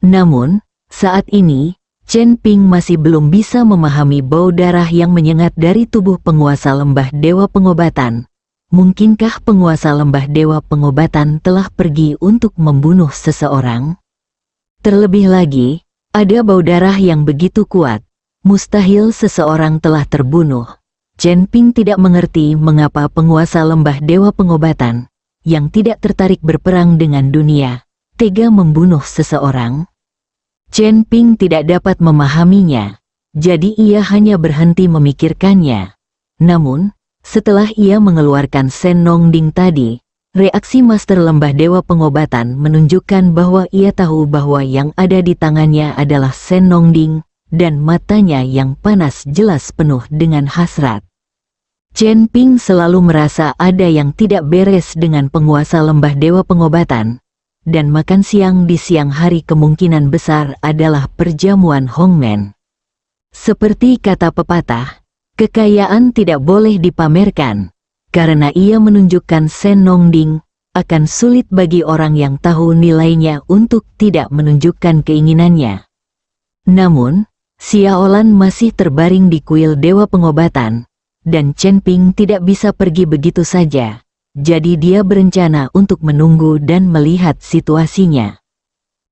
Namun, saat ini, Chen Ping masih belum bisa memahami bau darah yang menyengat dari tubuh penguasa Lembah Dewa Pengobatan. Mungkinkah penguasa Lembah Dewa Pengobatan telah pergi untuk membunuh seseorang? Terlebih lagi, ada bau darah yang begitu kuat. Mustahil seseorang telah terbunuh. Chen Ping tidak mengerti mengapa penguasa Lembah Dewa Pengobatan, yang tidak tertarik berperang dengan dunia, tega membunuh seseorang. Chen Ping tidak dapat memahaminya, jadi ia hanya berhenti memikirkannya. Namun, setelah ia mengeluarkan Sen Nong Ding tadi, reaksi Master Lembah Dewa Pengobatan menunjukkan bahwa ia tahu bahwa yang ada di tangannya adalah Sen Nong Ding, dan matanya yang panas jelas penuh dengan hasrat. Chen Ping selalu merasa ada yang tidak beres dengan penguasa Lembah Dewa Pengobatan, dan makan siang di siang hari kemungkinan besar adalah perjamuan Hongmen. Seperti kata pepatah, kekayaan tidak boleh dipamerkan, karena ia menunjukkan Sen Nong Ding, akan sulit bagi orang yang tahu nilainya untuk tidak menunjukkan keinginannya. Namun, Xiaolan masih terbaring di kuil Dewa Pengobatan, dan Chen Ping tidak bisa pergi begitu saja, jadi dia berencana untuk menunggu dan melihat situasinya.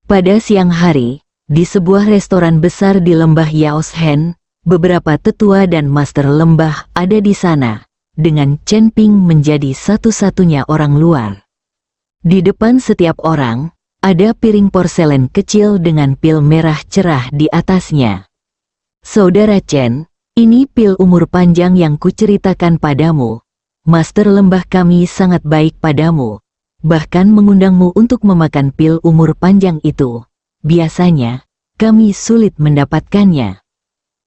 Pada siang hari, di sebuah restoran besar di lembah Yaoshen, beberapa tetua dan master lembah ada di sana, dengan Chen Ping menjadi satu-satunya orang luar. Di depan setiap orang, ada piring porselen kecil dengan pil merah cerah di atasnya. Saudara Chen, ini pil umur panjang yang kuceritakan padamu. Master lembah kami sangat baik padamu, bahkan mengundangmu untuk memakan pil umur panjang itu. Biasanya, kami sulit mendapatkannya.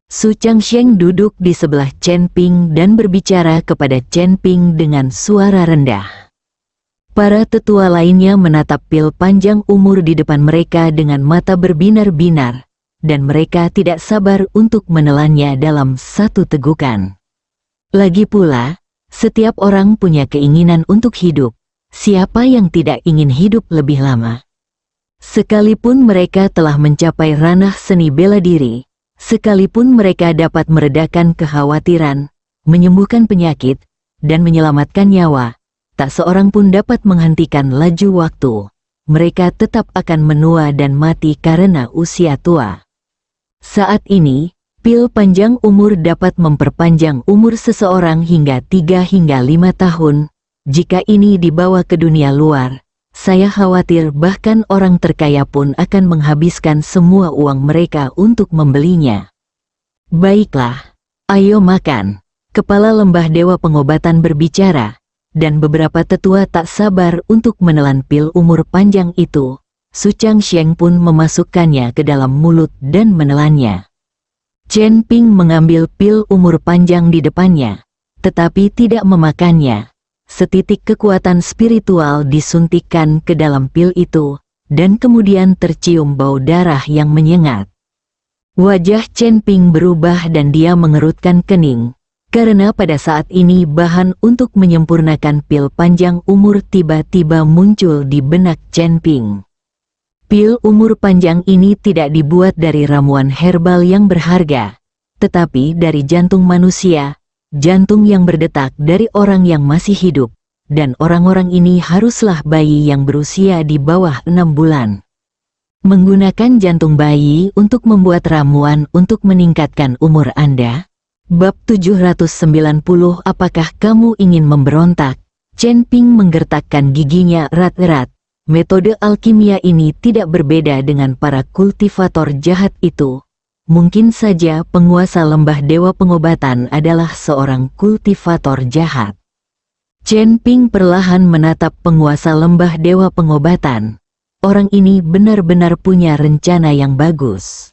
Su Changsheng duduk di sebelah Chen Ping dan berbicara kepada Chen Ping dengan suara rendah. Para tetua lainnya menatap pil panjang umur di depan mereka dengan mata berbinar-binar, dan mereka tidak sabar untuk menelannya dalam satu tegukan. Lagi pula, setiap orang punya keinginan untuk hidup. Siapa yang tidak ingin hidup lebih lama? Sekalipun mereka telah mencapai ranah seni bela diri, sekalipun mereka dapat meredakan kekhawatiran, menyembuhkan penyakit, dan menyelamatkan nyawa, tak seorang pun dapat menghentikan laju waktu. Mereka tetap akan menua dan mati karena usia tua. Saat ini, pil panjang umur dapat memperpanjang umur seseorang hingga 3 hingga 5 tahun. Jika ini dibawa ke dunia luar, saya khawatir bahkan orang terkaya pun akan menghabiskan semua uang mereka untuk membelinya. Baiklah, ayo makan. Kepala lembah dewa pengobatan berbicara, dan beberapa tetua tak sabar untuk menelan pil umur panjang itu. Su Changsheng pun memasukkannya ke dalam mulut dan menelannya. Chen Ping mengambil pil umur panjang di depannya, tetapi tidak memakannya. Setitik kekuatan spiritual disuntikkan ke dalam pil itu, dan kemudian tercium bau darah yang menyengat. Wajah Chen Ping berubah dan dia mengerutkan kening, karena pada saat ini bahan untuk menyempurnakan pil panjang umur tiba-tiba muncul di benak Chen Ping. Pil umur panjang ini tidak dibuat dari ramuan herbal yang berharga, tetapi dari jantung manusia, jantung yang berdetak dari orang yang masih hidup, dan orang-orang ini haruslah bayi yang berusia di bawah 6 bulan. Menggunakan jantung bayi untuk membuat ramuan untuk meningkatkan umur Anda? Bab 790. Apakah kamu ingin memberontak? Chen Ping menggertakkan giginya erat-erat. Metode alkimia ini tidak berbeda dengan para kultivator jahat itu. Mungkin saja penguasa lembah dewa pengobatan adalah seorang kultivator jahat. Chen Ping perlahan menatap penguasa lembah dewa pengobatan. Orang ini benar-benar punya rencana yang bagus.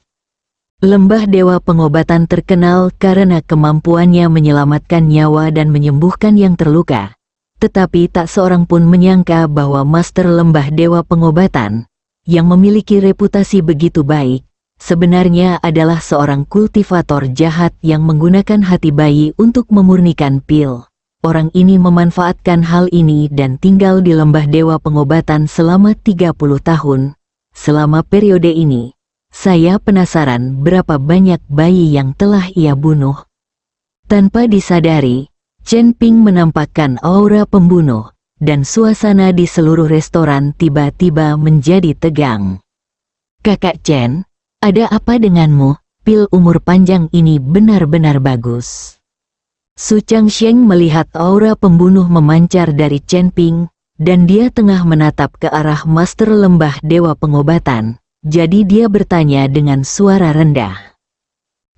Lembah dewa pengobatan terkenal karena kemampuannya menyelamatkan nyawa dan menyembuhkan yang terluka. Tetapi tak seorang pun menyangka bahwa master lembah dewa pengobatan, yang memiliki reputasi begitu baik, sebenarnya adalah seorang kultivator jahat yang menggunakan hati bayi untuk memurnikan pil. Orang ini memanfaatkan hal ini dan tinggal di lembah dewa pengobatan selama 30 tahun. Selama periode ini, saya penasaran berapa banyak bayi yang telah ia bunuh. Tanpa disadari, Chen Ping menampakkan aura pembunuh, dan suasana di seluruh restoran tiba-tiba menjadi tegang. Kakak Chen, ada apa denganmu? Pil umur panjang ini benar-benar bagus. Su Changsheng melihat aura pembunuh memancar dari Chen Ping, dan dia tengah menatap ke arah master lembah dewa pengobatan. Jadi dia bertanya dengan suara rendah.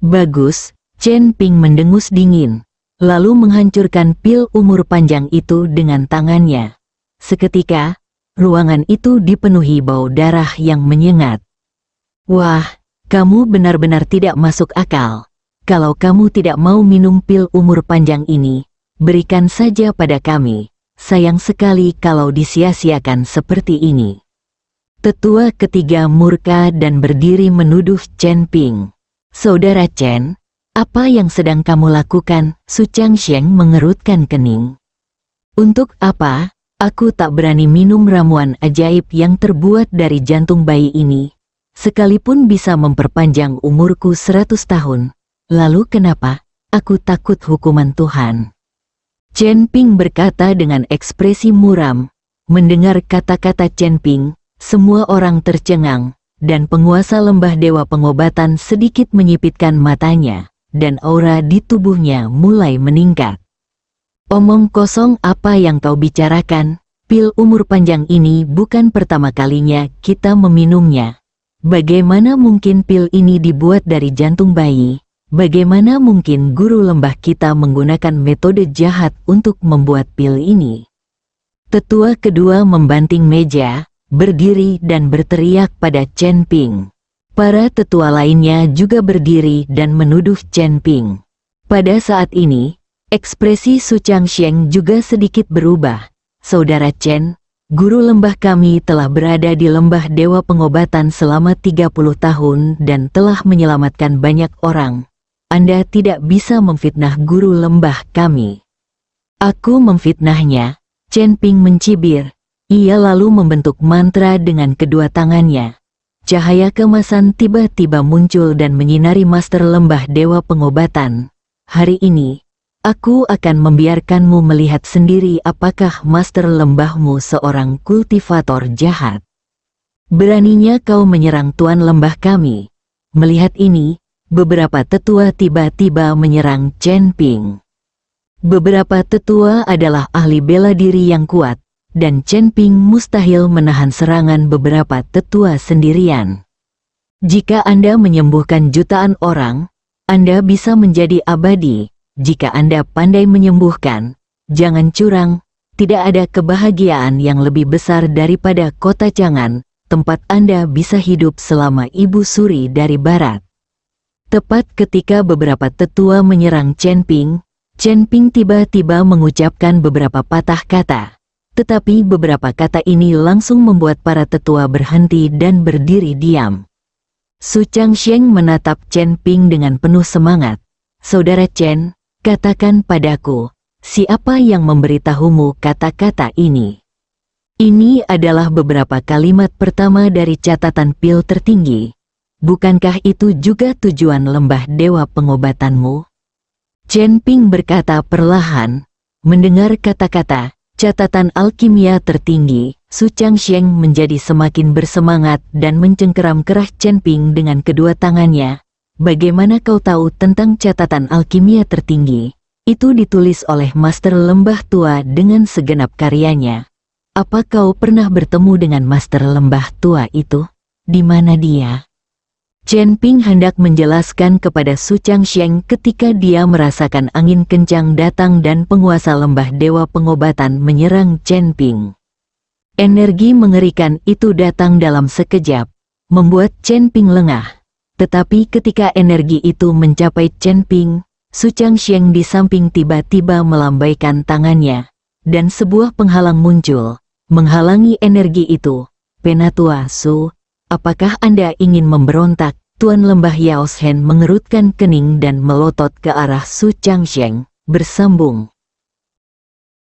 Bagus, Chen Ping mendengus dingin, lalu menghancurkan pil umur panjang itu dengan tangannya. Seketika, ruangan itu dipenuhi bau darah yang menyengat. Wah, kamu benar-benar tidak masuk akal. Kalau kamu tidak mau minum pil umur panjang ini, berikan saja pada kami. Sayang sekali kalau disia-siakan seperti ini. Tetua ketiga murka dan berdiri menuduh Chen Ping. Saudara Chen, apa yang sedang kamu lakukan? Su Changsheng mengerutkan kening. Untuk apa? Aku tak berani minum ramuan ajaib yang terbuat dari jantung bayi ini. Sekalipun bisa memperpanjang umurku 100 tahun. Lalu kenapa? Aku takut hukuman Tuhan. Chen Ping berkata dengan ekspresi muram. Mendengar kata-kata Chen Ping, semua orang tercengang, dan penguasa lembah dewa pengobatan sedikit menyipitkan matanya, dan aura di tubuhnya mulai meningkat. Omong kosong, apa yang kau bicarakan? Pil umur panjang ini bukan pertama kalinya kita meminumnya. Bagaimana mungkin pil ini dibuat dari jantung bayi? Bagaimana mungkin guru lembah kita menggunakan metode jahat untuk membuat pil ini? Tetua kedua membanting meja, berdiri dan berteriak pada Chen Ping. Para tetua lainnya juga berdiri dan menuduh Chen Ping. Pada saat ini, ekspresi Su Changsheng juga sedikit berubah. Saudara Chen, guru lembah kami telah berada di lembah dewa pengobatan selama 30 tahun dan telah menyelamatkan banyak orang. Anda tidak bisa memfitnah guru lembah kami. Aku memfitnahnya, Chen Ping mencibir. Ia lalu membentuk mantra dengan kedua tangannya. Cahaya kemasan tiba-tiba muncul dan menyinari master lembah dewa pengobatan. Hari ini, aku akan membiarkanmu melihat sendiri apakah master lembahmu seorang kultivator jahat. Beraninya kau menyerang tuan lembah kami. Melihat ini, beberapa tetua tiba-tiba menyerang Chen Ping. Beberapa tetua adalah ahli bela diri yang kuat, dan Chen Ping mustahil menahan serangan beberapa tetua sendirian. Jika Anda menyembuhkan jutaan orang, Anda bisa menjadi abadi, jika Anda pandai menyembuhkan, jangan curang, tidak ada kebahagiaan yang lebih besar daripada kota Chang'an, tempat Anda bisa hidup selama Ibu Suri dari barat. Tepat ketika beberapa tetua menyerang Chen Ping tiba-tiba mengucapkan beberapa patah kata. Tetapi beberapa kata ini langsung membuat para tetua berhenti dan berdiri diam. Su Changsheng menatap Chen Ping dengan penuh semangat. Saudara Chen, katakan padaku, siapa yang memberitahumu kata-kata ini? Ini adalah beberapa kalimat pertama dari catatan pil tertinggi. Bukankah itu juga tujuan lembah dewa pengobatanmu? Chen Ping berkata perlahan. Mendengar kata-kata catatan alkimia tertinggi, Su Changsheng menjadi semakin bersemangat dan mencengkeram kerah Chen Ping dengan kedua tangannya. Bagaimana kau tahu tentang catatan alkimia tertinggi? Itu ditulis oleh Master Lembah Tua dengan segenap karyanya. Apa kau pernah bertemu dengan Master Lembah Tua itu? Di mana dia? Chen Ping hendak menjelaskan kepada Su Changsheng ketika dia merasakan angin kencang datang dan penguasa lembah dewa pengobatan menyerang Chen Ping. Energi mengerikan itu datang dalam sekejap, membuat Chen Ping lengah. Tetapi ketika energi itu mencapai Chen Ping, Su Changsheng di samping tiba-tiba melambaikan tangannya, dan sebuah penghalang muncul, menghalangi energi itu. Penatua Su, apakah Anda ingin memberontak? Tuan Lembah Yao Shen mengerutkan kening dan melotot ke arah Su Changsheng, bersambung.